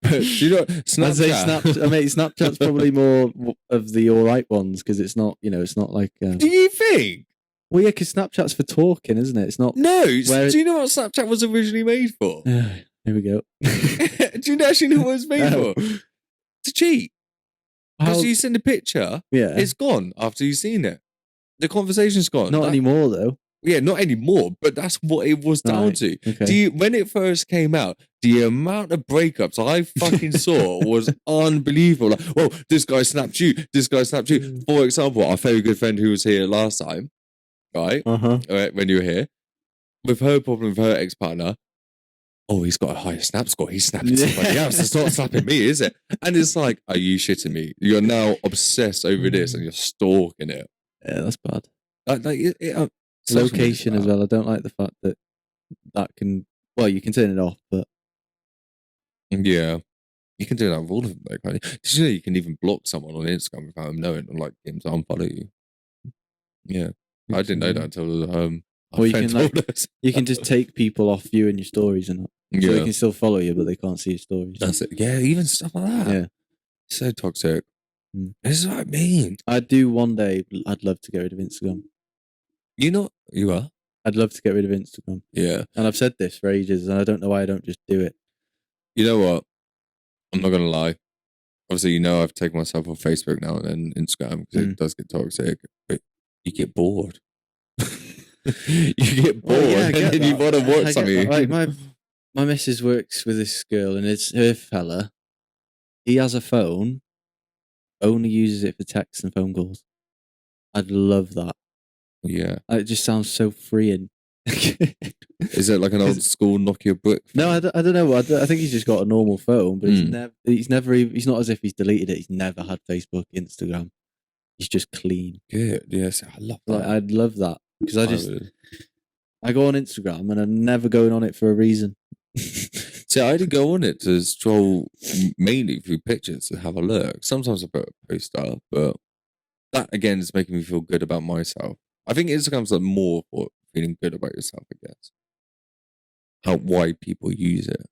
But do you know Snapchat? Snapchat's probably more of the alright ones because it's not, it's not like. Do you think? Well, yeah, because Snapchat's for talking, isn't it? It's not. No. Do you know what Snapchat was originally made for? Here we go. Do you actually know what it was made for? To cheat. Because you send a picture, it's gone after you've seen it. The conversation's gone. Not anymore, though. Yeah, not anymore, but that's what it was down to. Okay. When it first came out, the amount of breakups I fucking saw was unbelievable. Like, well, this guy snapped you. This guy snapped you. For example, our very good friend who was here last time, right? When you were here, with her problem with her ex-partner, oh, he's got a higher snap score. He's snapping somebody else. It's not snapping me, is it? And it's like, are you shitting me? You're now obsessed over this and you're stalking it. Yeah, that's bad. Location as well. I don't like the fact that can. Well, you can turn it off, but yeah, you can do that with all of them. Like, did you know you can even block someone on Instagram without them knowing, and like get them to unfollow you? Yeah, I didn't know that until well, you can just take people off viewing your stories and so they can still follow you, but they can't see your stories. That's it. Yeah, even stuff like that. Yeah, so toxic. This is what I mean. I do one day. I'd love to get rid of Instagram. You are? I'd love to get rid of Instagram. Yeah. And I've said this for ages, and I don't know why I don't just do it. You know what? I'm not going to lie. Obviously, I've taken myself off Facebook now and then Instagram because it does get toxic, but you get bored. You get bored and then you want to watch something. Like my missus works with this girl, and it's her fella. He has a phone, only uses it for texts and phone calls. I'd love that. Yeah. It just sounds so freeing. Is it like an old school Nokia brick phone? No, I don't know. I think he's just got a normal phone, but he's not as if he's deleted it. He's never had Facebook, Instagram. He's just clean. Good. Yes, I love that. I'd love that because I go on Instagram and I'm never going on it for a reason. See, I only go on it to stroll mainly through pictures to have a look. Sometimes I put a post up, but that again is making me feel good about myself. I think Instagram's like more for feeling good about yourself, I guess. Why people use it.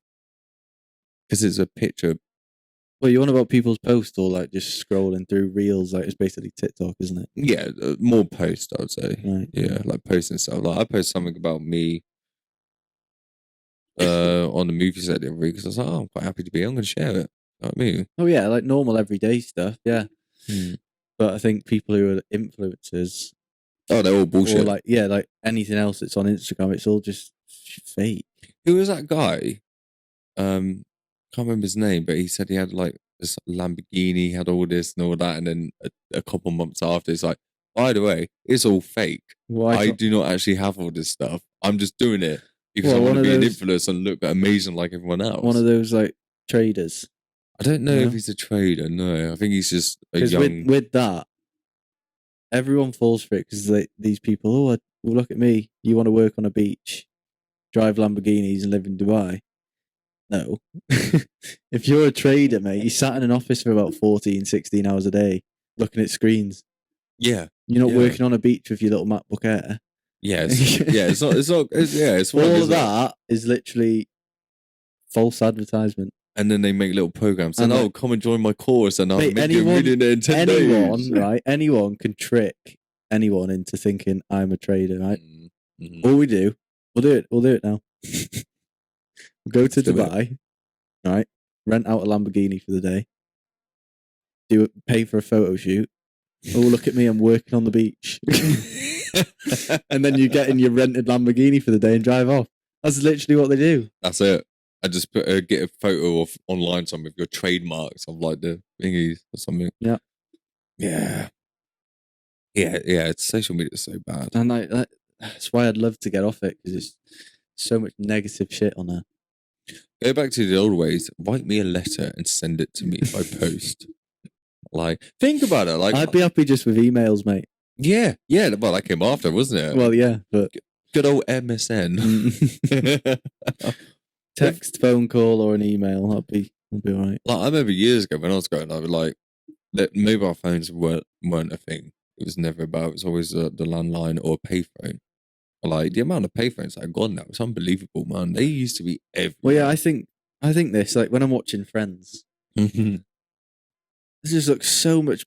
Because it's a picture. Well, you want about people's posts or like just scrolling through reels? Like it's basically TikTok, isn't it? Yeah, more posts, I would say. Right. Yeah, like posting stuff. Like I post something about me on the movie set the other week because I was like, oh, I'm quite happy to be. I'm going to share it. You know what I mean? Oh yeah, like normal everyday stuff. Yeah. But I think people who are influencers. Oh, they're all bullshit. Or like anything else that's on Instagram, it's all just fake. Who was that guy? Can't remember his name, but he said he had like this Lamborghini, had all this and all that, and then a couple months after, it's like, by the way, it's all fake. I do not actually have all this stuff. I'm just doing it because I want to be an influencer and look amazing like everyone else. One of those like traders. I don't know if he's a trader. No, I think he's just a young. With that, everyone falls for it because these people, well, look at me. You want to work on a beach, drive Lamborghinis and live in Dubai. No. If you're a trader, mate, you sat in an office for about 14, 16 hours a day looking at screens. Yeah. You're not working on a beach with your little MacBook Air. It's all of that is literally false advertisement. And then they make little programs and come and join my course and I'll make you a millionaire in 10 days. Anyone can trick anyone into thinking I'm a trader, right? Mm-hmm. All we'll do it now. Go to Dubai, right? Rent out a Lamborghini for the day. Pay for a photo shoot. Oh, look at me, I'm working on the beach. And then you get in your rented Lamborghini for the day and drive off. That's literally what they do. That's it. I just get a photo of online some of your trademarks of like the thingies or something. Yeah. Yeah. It's social media is so bad. And that's why I'd love to get off it, because it's so much negative shit on there. Go back to the old ways. Write me a letter and send it to me by post. Like, think about it. Like, I'd be happy just with emails, mate. Yeah. Well, that came after, wasn't it? Well, yeah, but good old MSN. Text, phone call, or an email. That'd be all right. Like, I remember years ago when I was growing up, like, that mobile phones weren't a thing. It was never about. It was always the landline or payphone. Like, the amount of payphones that I've gone now, it's unbelievable, man. They used to be everywhere. Well, yeah, I think this, like, when I'm watching Friends, this just looks so much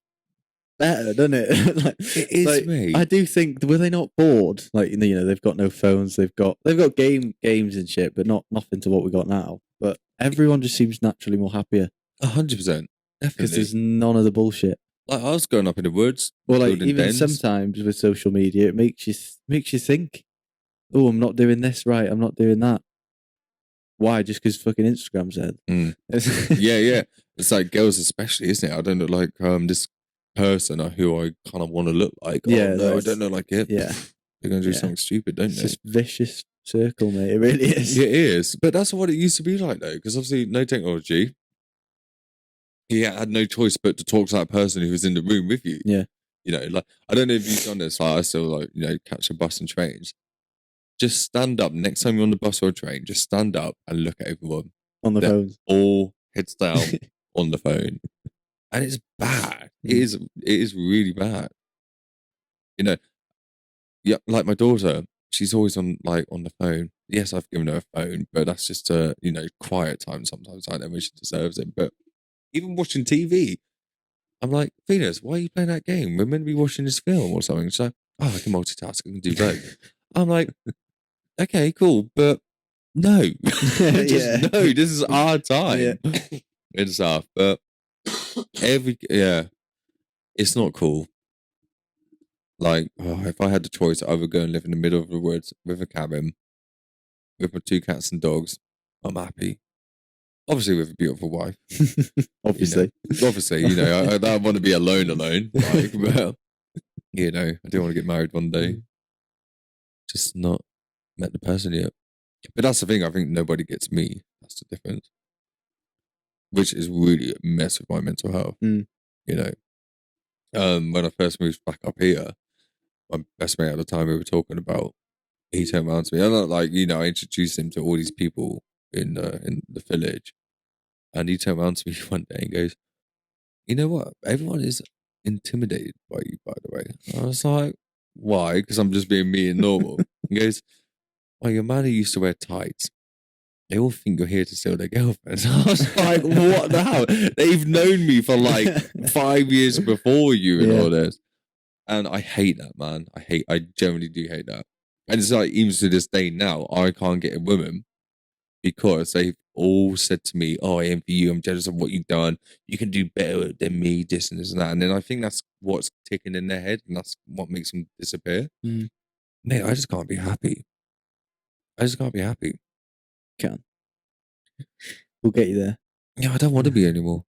better, doesn't it? Like, it is, like, mate. I do think, were they not bored? Like, they've got no phones, they've got games and shit, but nothing to what we got now. But everyone just seems naturally more happier. 100%, definitely. Because there's none of the bullshit. Like, I was growing up in the woods. Well, like, even dens. Sometimes with social media, it makes you think, oh, I'm not doing this right, I'm not doing that. Why? Just because fucking Instagram said. Yeah. It's like girls especially, isn't it? I don't look like this person who I kind of want to look like. Yeah, oh, no, I don't look like it. Yeah. They're going to do something stupid, don't they? It's this vicious circle, mate. It really is. It is. But that's what it used to be like, though, because obviously no technology. He had no choice but to talk to that person who was in the room with you. Yeah. Like, I don't know if you've done this. Like, I still, like, catch a bus and trains. Just stand up next time you're on the bus or train. Just stand up and look at everyone on the phone, all heads down on the phone, and it's bad. It is really bad. Yeah, like my daughter, she's always on the phone. Yes, I've given her a phone, but that's just quiet time sometimes. I know when she deserves it, but even watching TV, I'm like, Venus, why are you playing that game? We're meant to be watching this film or something. She's like, oh, I can multitask. I can do both. I'm like, okay, cool, but no. No, this is our time. And stuff, but it's not cool. Like, if I had the choice, I would go and live in the middle of the woods with a cabin, with my 2 cats and dogs. I'm happy. Obviously, with a beautiful wife. Obviously, I don't want to be alone. Like, well, I do want to get married one day. Just not met the person yet. But that's the thing. I think nobody gets me. That's the difference. Which is really a mess with my mental health. When I first moved back up here, my best mate at the time we were talking about, he turned around to me. I introduced him to all these people in the village, and he turned around to me one day and goes, "You know what? Everyone is intimidated by you, by the way." I was like, "Why?" Because I'm just being me and normal. He goes, "Oh, your man who used to wear tights. They all think you're here to steal their girlfriends." I was like, what the hell? They've known me for like 5 years before you and all this. And I hate that, man. I generally do hate that. And it's like, even to this day now, I can't get a woman because they've all said to me, "Oh, I envy you. I'm jealous of what you've done. You can do better than me, this and this and that." And then I think that's what's ticking in their head, and that's what makes them disappear. Mate, I just can't be happy. Can. We'll get you there. Yeah, I don't want to be anymore.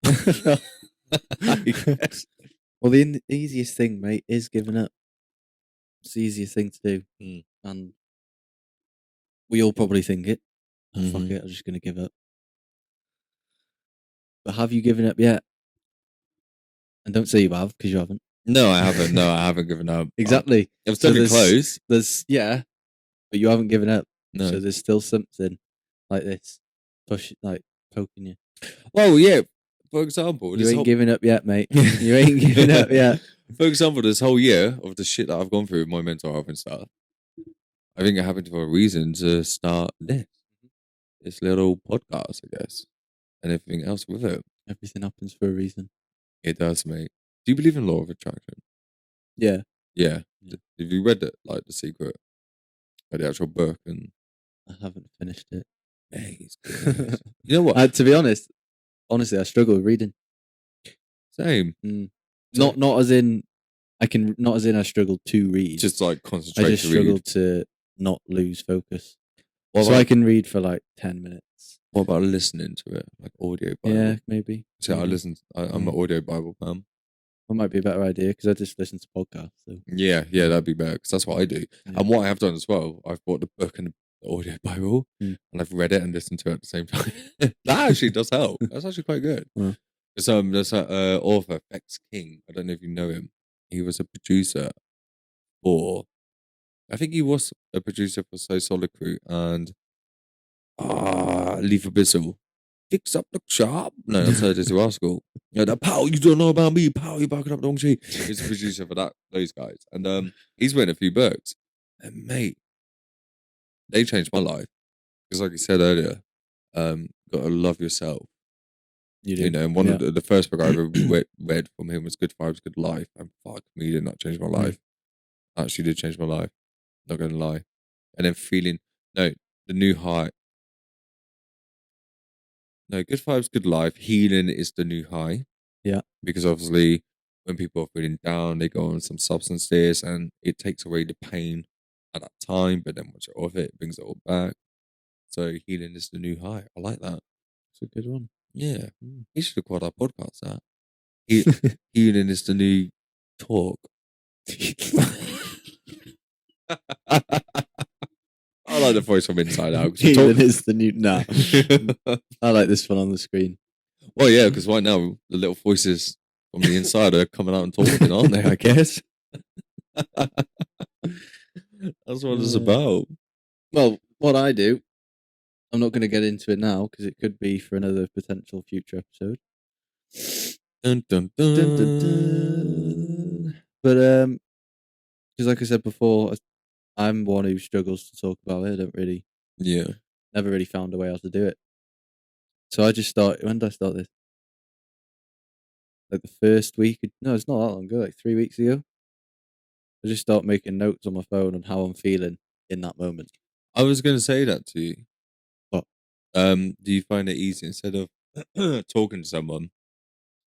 Well, the easiest thing, mate, is giving up. It's the easiest thing to do. And we all probably think it. Fuck it, I'm just going to give up. But have you given up yet? And don't say you have, because you haven't. No, I haven't. No, I haven't given up. Exactly. It was totally close. But you haven't given up. No. So there's still something like this, poking you. Well, yeah. For example, you ain't giving up yet, mate. You ain't giving up yet. For example, this whole year of the shit that I've gone through with my mental health and stuff, I think it happened for a reason to start this little podcast, I guess, and everything else with it. Everything happens for a reason. It does, mate. Do you believe in law of attraction? Yeah. Yeah. Have you read it, like The Secret, like the actual book? And I haven't finished it. Mate, it's good. You know what? To be honest, honestly, I struggle with reading. Same. Not as in I struggle to read. Just like concentrate. I just struggle to not lose focus. So I can read for like 10 minutes. What about listening to it, like audio Bible? Yeah, maybe. So maybe. I'm an audio Bible fan. That might be a better idea because I just listen to podcasts. So. Yeah, that'd be better because that's what I do. Yeah. And what I have done as well, I've bought the book and the audio Bible, and I've read it and listened to it at the same time. That actually does help. That's actually quite good. There's an author, Bex King. I don't know if you know him. He was a producer for, I think he was a producer for So Solid Crew and Leaf Abyssal. Fix up the shop. No, that's her to our school. Yeah, that pal, you don't know about me. Pal, you backing up the wrong shit. He's a producer for those guys. And he's written a few books. And mate, they changed my life. Because like you said earlier, gotta love yourself. You know, and one of the first book I ever read from him was Good Vibes, Good Life. And fuck me, did not change my life. Actually did change my life. Not gonna lie. And then the new high. No, Good Vibes, Good Life. Healing is the new high. Yeah. Because obviously, when people are feeling down, they go on some substances and it takes away the pain at that time. But then once you're off it brings it all back. So healing is the new high. I like that. It's a good one. Yeah. He should have called our podcast that. Healing is the new talk. I like the voice from inside out. Healing is the new... Nah. I like this one on the screen. Well, yeah, because right now, the little voices from the inside are coming out and talking, aren't they, I guess? That's what it's about. Well, what I do, I'm not going to get into it now, because it could be for another potential future episode. Dun, dun, dun. Dun, dun, dun. But, because like I said before, I'm one who struggles to talk about it. I don't really... Yeah. Never really found a way how to do it. So I just started... When did I start this? Like the first week... No, it's not that long ago. Like 3 weeks ago. I just start making notes on my phone on how I'm feeling in that moment. I was going to say that to you. What? Do you find it easy instead of talking to someone,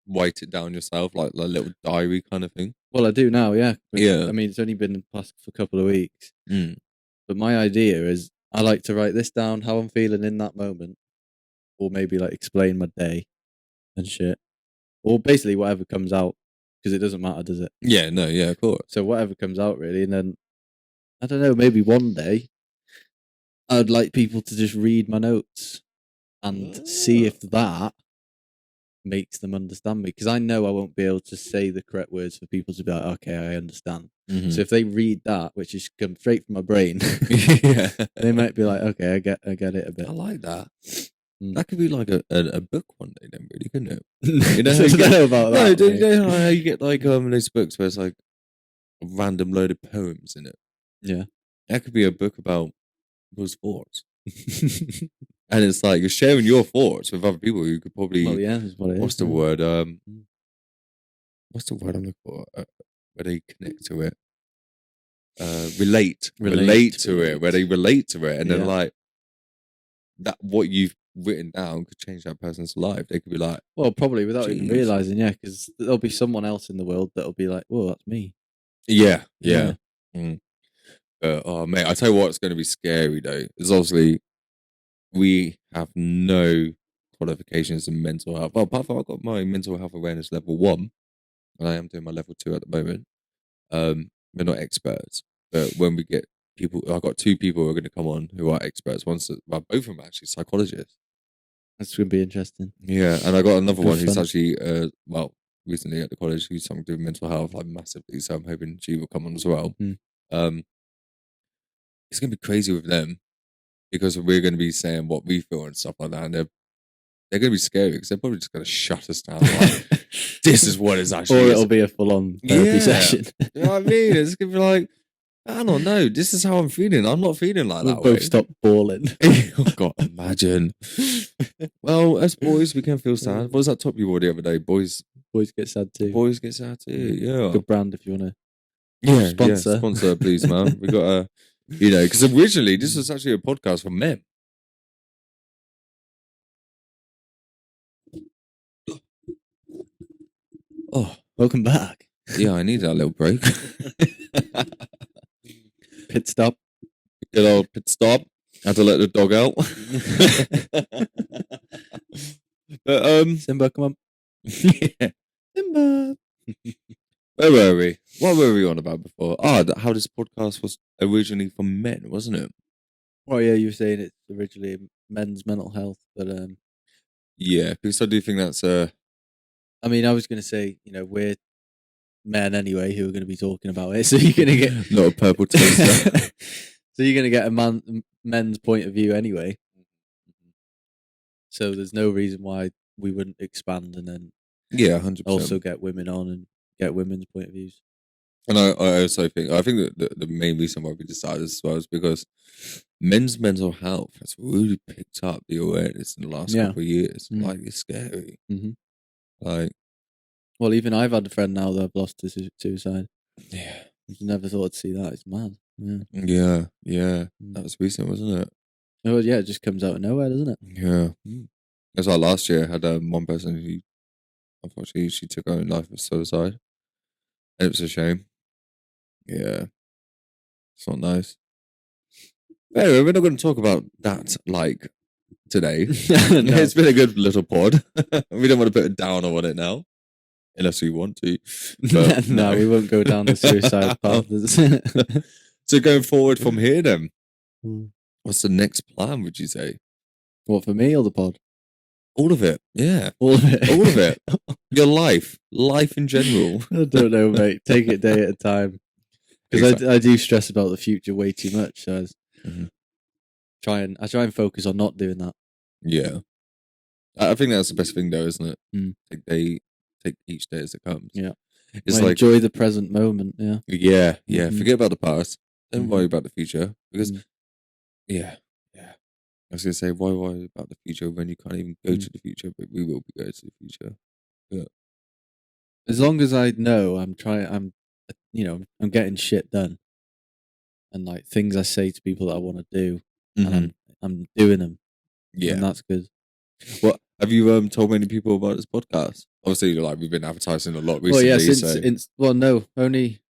write it down yourself, like a little diary kind of thing? Well, I do now, yeah. Yeah. I mean, it's only been past for a couple of weeks. But my idea is I like to write this down, how I'm feeling in that moment. Or maybe like explain my day and shit. Or basically whatever comes out. Because it doesn't matter, does it? Yeah, no, yeah, of course. So whatever comes out, really. And then, I don't know, maybe one day I'd like people to just read my notes and see if that makes them understand me. Because I know I won't be able to say the correct words for people to be like, okay, I understand. So if they read that, which is come straight from my brain, they might be like, okay, I get it a bit. I like that. That could be like a book one day, then, really, couldn't it? You know, I don't know about that. No, you know how you get like those books where it's like a random load of poems in it. Yeah, that could be a book about those thoughts, and it's like you're sharing your thoughts with other people who could probably. Well, yeah, that's what it is. What's the word? What's the word I'm looking for? Where they connect to it. Relate to it. Where they relate to it, and then like that. What you've written down could change that person's life. They could be like, well, probably without even realizing, because there'll be someone else in the world that'll be like, "Whoa, that's me." Yeah. Oh, mate, I tell you what's going to be scary though is obviously we have no qualifications in mental health. Well, apart from I've got my mental health awareness level 1, and I am doing my level 2 at the moment. We're not experts, but when we get people, I've got 2 people who are going to come on who are experts. Both of them are actually psychologists. That's going to be interesting. Yeah, and I got another one who's actually, recently at the college who's something to do with mental health, like massively. So I'm hoping she will come on as well. It's going to be crazy with them because we're going to be saying what we feel and stuff like that. And they're going to be scary because they're probably just going to shut us down. Like, this is what it's actually. Or it'll be a full-on therapy session. You know what I mean? It's going to be like, I don't know. This is how I'm feeling. I'm not feeling like We'll that both way. stop bawling. Oh God, imagine. Well, as boys, we can feel sad. What was that top you wore the other day? Boys get sad too. Boys get sad too. Yeah. Good brand if you want to. Yeah, sponsor. Sponsor, please, man. We got a, because originally this was actually a podcast for men. Oh, welcome back. Yeah, I need that little break. Pit stop. Good old pit stop. Had to let the dog out. But Simba, come on. Yeah. Simba. Where were we? What were we on about before? How this podcast was originally for men, wasn't it? Well, yeah, you were saying it's originally men's mental health, but yeah, because I do think that's I mean, I was going to say, we're men anyway who are going to be talking about it, so you're going to get not a purple toaster. So you're going to get a men's point of view anyway. So there's no reason why we wouldn't expand and then 100%. Also get women on and get women's point of views. And I also think that the main reason why we decided as well is because men's mental health has really picked up the awareness in the last couple of years. Like, it's scary. Like, well, even I've had a friend now that I've lost to suicide. Yeah, I never thought I'd see that. It's mad. Yeah. That was recent, wasn't it? Oh yeah, it just comes out of nowhere, doesn't it? Yeah. That's why last year I had one person who, unfortunately, she took her own life with suicide. And it was a shame. Yeah. It's not nice. Anyway, we're not going to talk about that, like, today. No. It's been a good little pod. We don't want to put a downer on it now. Unless we want to. But no, we won't go down the suicide path. So going forward from here then, what's the next plan, would you say? What, for me or the pod? All of it. Yeah. All of it. All of it. Your life in general. I don't know, mate. Take it day at a time. Because I do stress about the future way too much. So I try and focus on not doing that. Yeah. I think that's the best thing though, isn't it? Take each day as it comes. Yeah. It's like enjoy the present moment. Yeah. Yeah. Forget about the past. Don't worry about the future. Because yeah. I was gonna say, why worry about the future when you can't even go to the future? But we will be going to the future. Yeah. As long as I know I'm getting shit done, and like things I say to people that I want to do, and I'm doing them. Yeah, and that's good. Well, have you told many people about this podcast? Obviously, like we've been advertising a lot recently. Well, no, only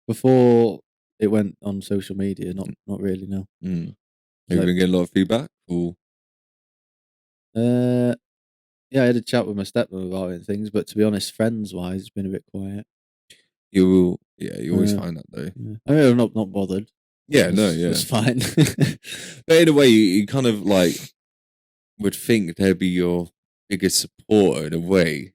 before it went on social media. Not really. No. Have you been getting a lot of feedback? Or? Yeah, I had a chat with my stepmom about it and things, but to be honest, friends-wise, it's been a bit quiet. You always find that though. Yeah. I mean, I'm not bothered. Yeah, it's fine. But in a way, you kind of like would think they'd be your biggest supporter in a way.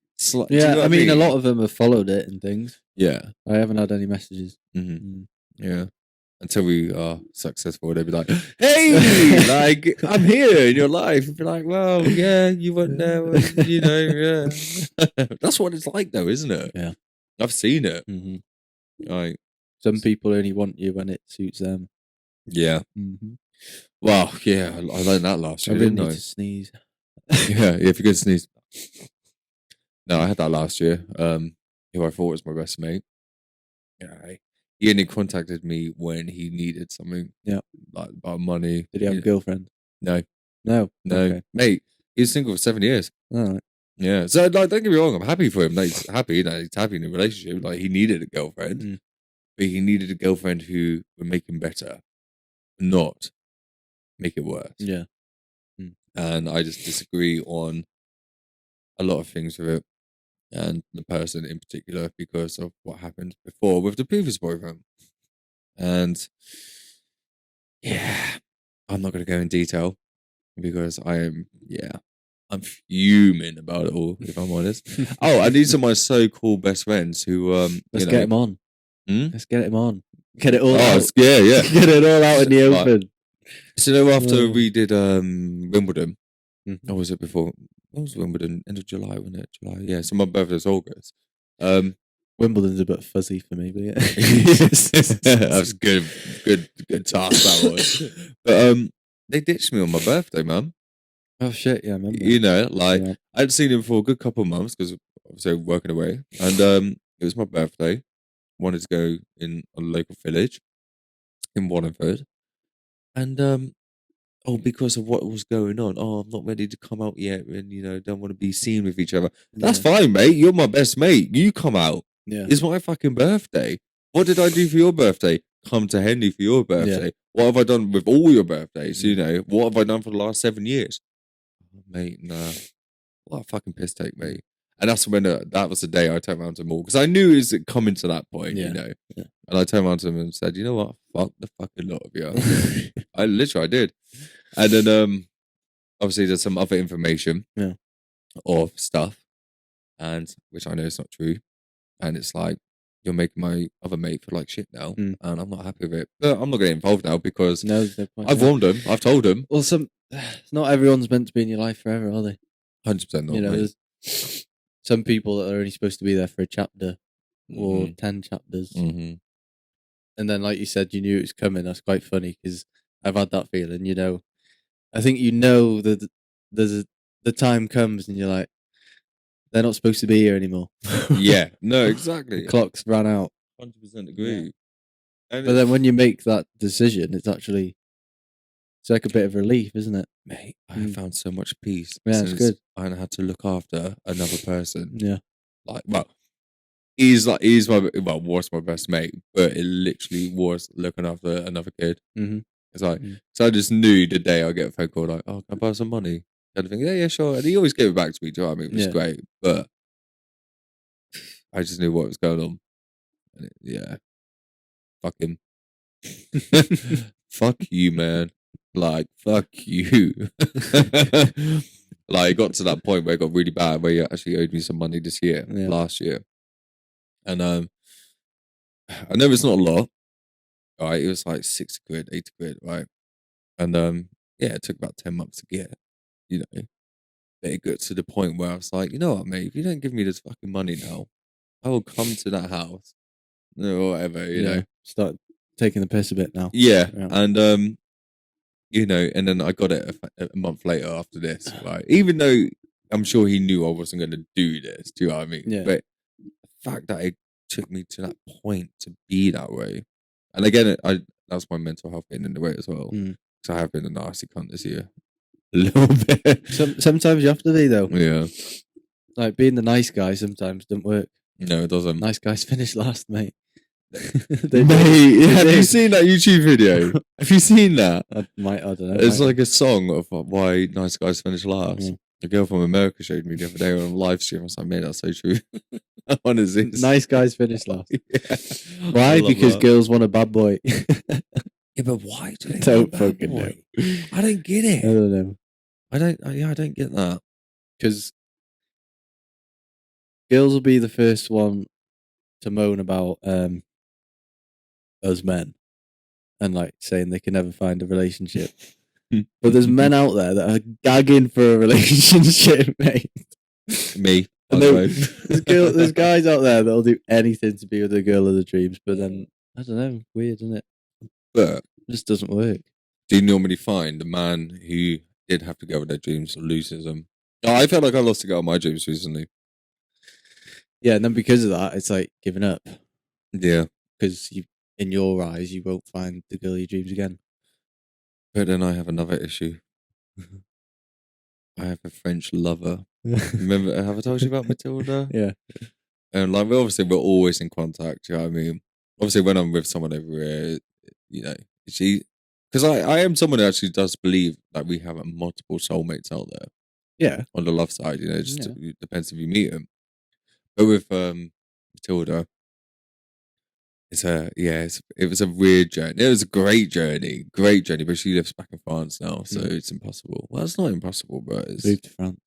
Yeah, I mean, a lot of them have followed it and things. Yeah, I haven't had any messages. Yeah. Until we are successful, they'd be like, "Hey, like I'm here in your life." You'd be like, "Well, yeah, you weren't there, yeah." That's what it's like, though, isn't it? Yeah, I've seen it. Like some people only want you when it suits them. Yeah. Well, yeah, I learned that last year. I really need to sneeze. Yeah, if you could sneeze. No, I had that last year. Who I thought was my best mate. Yeah. He only contacted me when he needed something. Yeah. Like about money. Did he have a girlfriend? No. Okay. Mate, he's single for 7 years. All right. Yeah. So like, don't get me wrong, I'm happy for him. Like, he's happy that he's happy in a relationship. Like he needed a girlfriend. But he needed a girlfriend who would make him better. Not make it worse. Yeah. And I just disagree on a lot of things with it. And the person in particular because of what happened before with the previous boyfriend. And yeah, I'm not going to go in detail because I'm fuming about it all, if I'm honest. And these are my so-called best friends who, Let's get him on. Let's get him on. Get it all out. Yeah. Get it all out in the open. So after we did Wimbledon, or was it before? What was Wimbledon? End of July, wasn't it? July, yeah. So my birthday's August. Wimbledon's a bit fuzzy for me, but yeah. That's good task that was. But they ditched me on my birthday, man. Oh shit, yeah, I remember. You know, like I'd seen him for a good couple of months because obviously working away, and it was my birthday. Wanted to go in a local village in Wallingford, and because of what was going on, I'm not ready to come out yet, and don't want to be seen with each other. That's fine, mate. You're my best mate. You come out. Yeah, it's my fucking birthday. What did I do for your birthday? Come to Henley for your birthday. What have I done with all your birthdays? What have I done for the last 7 years? Mate, nah. What a fucking piss take, mate. And that's when that was the day I turned around to him all because I knew it was coming to that point, And I turned around to him and said, "You know what? Fuck the fucking lot of you." I did. And then obviously there's some other information of stuff, and which I know is not true. And it's like you're making my other mate feel like shit now, and I'm not happy with it. But I'm not getting involved now because I've warned him. I've told him. Well, not everyone's meant to be in your life forever, are they? 100% not. There's some people that are only supposed to be there for a chapter or 10 chapters. Mm-hmm. And then, like you said, you knew it was coming. That's quite funny because I've had that feeling, I think that the time comes and you're like, they're not supposed to be here anymore. Yeah, no, exactly. The clock's ran out. 100% agree. Yeah. But then when you make that decision, it's like a bit of relief, isn't it? Mate, I have found so much peace. Yeah, it's good. I had to look after another person. Yeah. He's was my best mate, but it literally was looking after another kid. Mm-hmm. It's like, so I just knew the day I get a phone call like, "Oh, can I borrow some money?" Kind of thing. Yeah, sure. And he always gave it back to me. Do you know what I mean? It was great, but I just knew what was going on. And fuck him. Fuck you, man. Like, fuck you. Like, it got to that point where it got really bad, where he actually owed me some money last year. And I know it's not a lot, right? It was like 60 quid, 80 quid, right? And it took about 10 months to get, but it got to the point where I was like, you know what, mate, if you don't give me this fucking money now, I will come to that house, or whatever, you know. Start taking the piss a bit now. Yeah. And and then I got it a month later after this, right? Even though I'm sure he knew I wasn't going to do this, do you know what I mean? Yeah. But the fact that it took me to that point to be that way, and again, that's my mental health getting in the way as well. Because I have been a nasty cunt this year, a little bit. Sometimes you have to be though. Yeah. Like being the nice guy sometimes doesn't work. No, it doesn't. Nice guys finish last, mate. Mate, have you seen that YouTube video? Have you seen that? I don't know. It's like a song of why nice guys finish last. A girl from America showed me the other day on a live stream. I was like, mate, that's so true. What is this? Nice guys finish last. Yeah. Why? Because girls want a bad boy. Yeah, but why do they don't fucking know? I don't get it. I don't know. I don't get that. Because girls will be the first one to moan about us men and like saying they can never find a relationship. But there's men out there that are gagging for a relationship, mate. Me. And there's guys out there that'll do anything to be with a girl of their dreams, but then I don't know, weird, isn't it? But it just doesn't work. Do you normally find the man who did have to go with their dreams loses them? Oh, I felt like I lost a girl of my dreams recently. Yeah, and then because of that, it's like giving up. Yeah. Because in your eyes, you won't find the girl of your dreams again. But then I have another issue. I have a French lover. Remember, have I told you about Matilda? Yeah. And like, we're always in contact. You know what I mean? Obviously, when I'm with someone everywhere, because I am someone who actually does believe that we have multiple soulmates out there. Yeah. On the love side, it just depends if you meet them. But with Matilda, it was a weird journey. It was a great journey, but she lives back in France now, so it's impossible. Well, it's not impossible, but it's... Move to France.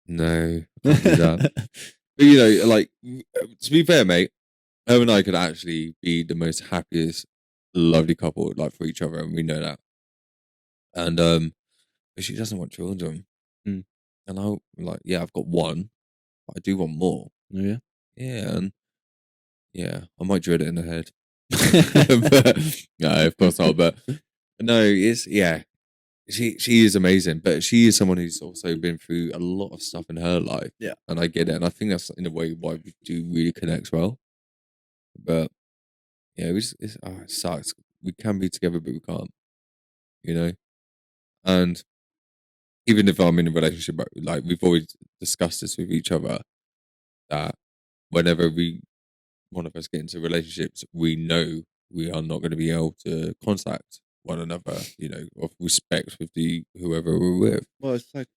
No, I can't do that. But, like, to be fair, mate, her and I could actually be the most happiest, lovely couple, like, for each other, and we know that. And, but she doesn't want children. And I'm like, yeah, I've got one, but I do want more. Yeah. Yeah, and I might dread it in the head. But, no, of course not. But no, it's she is amazing, but she is someone who's also been through a lot of stuff in her life. Yeah, and I get it, and I think that's in a way why we do really connect well. But yeah, it sucks. We can be together, but we can't. You know, and even if I'm in a relationship, like we've always discussed this with each other, that whenever one of us get into relationships, we know we are not going to be able to contact one another, of respect with whoever we're with. Well, it's like,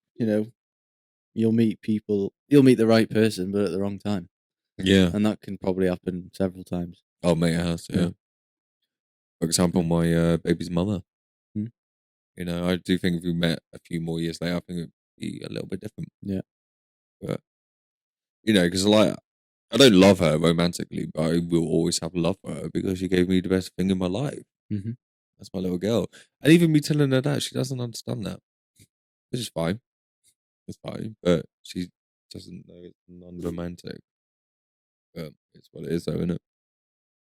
you'll meet the right person, but at the wrong time. Yeah. And that can probably happen several times. Oh, mate, it has, yeah. For example, my baby's mother. Hmm. I do think if we met a few more years later, I think it'd be a little bit different. Yeah. But, because I don't love her romantically, but I will always have love for her because she gave me the best thing in my life. Mm-hmm. That's my little girl. And even me telling her that, she doesn't understand that. Which is fine. It's fine. But she doesn't know it's non-romantic. But it's what it is, though, isn't it?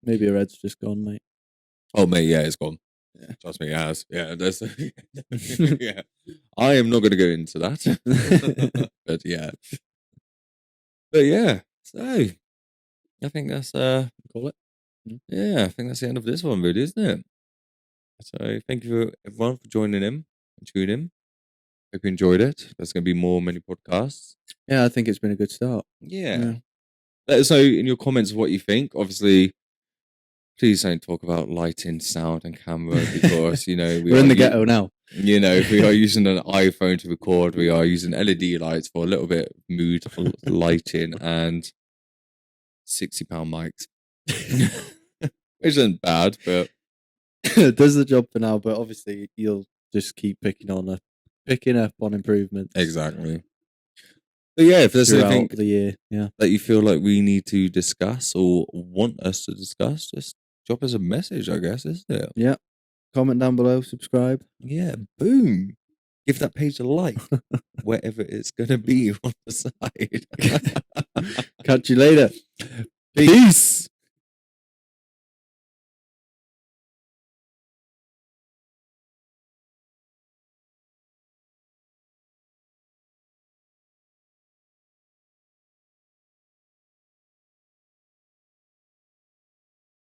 Maybe her head's just gone, mate. Oh, mate, yeah, it's gone. Yeah. Trust me, it has. Yeah, yeah. I am not going to go into that. But yeah. But yeah, so I think that's call it. Yeah, I think that's the end of this one, really, isn't it? So thank you everyone for joining in and tuning in. Hope you enjoyed it. There's going to be many podcasts. Yeah, I think it's been a good start. Yeah. Let us know in your comments what you think. Obviously, please don't talk about lighting, sound, and camera because we're in the ghetto now. We are using an iPhone to record. We are using LED lights for a little bit of mood lighting and £60 mics. Which isn't bad, but it does the job for now. But obviously, you'll just keep picking up on improvements. Exactly. But yeah, if there's anything the year, that you feel like we need to discuss or want us to discuss, just drop us a message, I guess, isn't it? Yeah. Comment down below, subscribe. Yeah, boom. Give that page a like, wherever it's going to be on the side. Catch you later. Peace.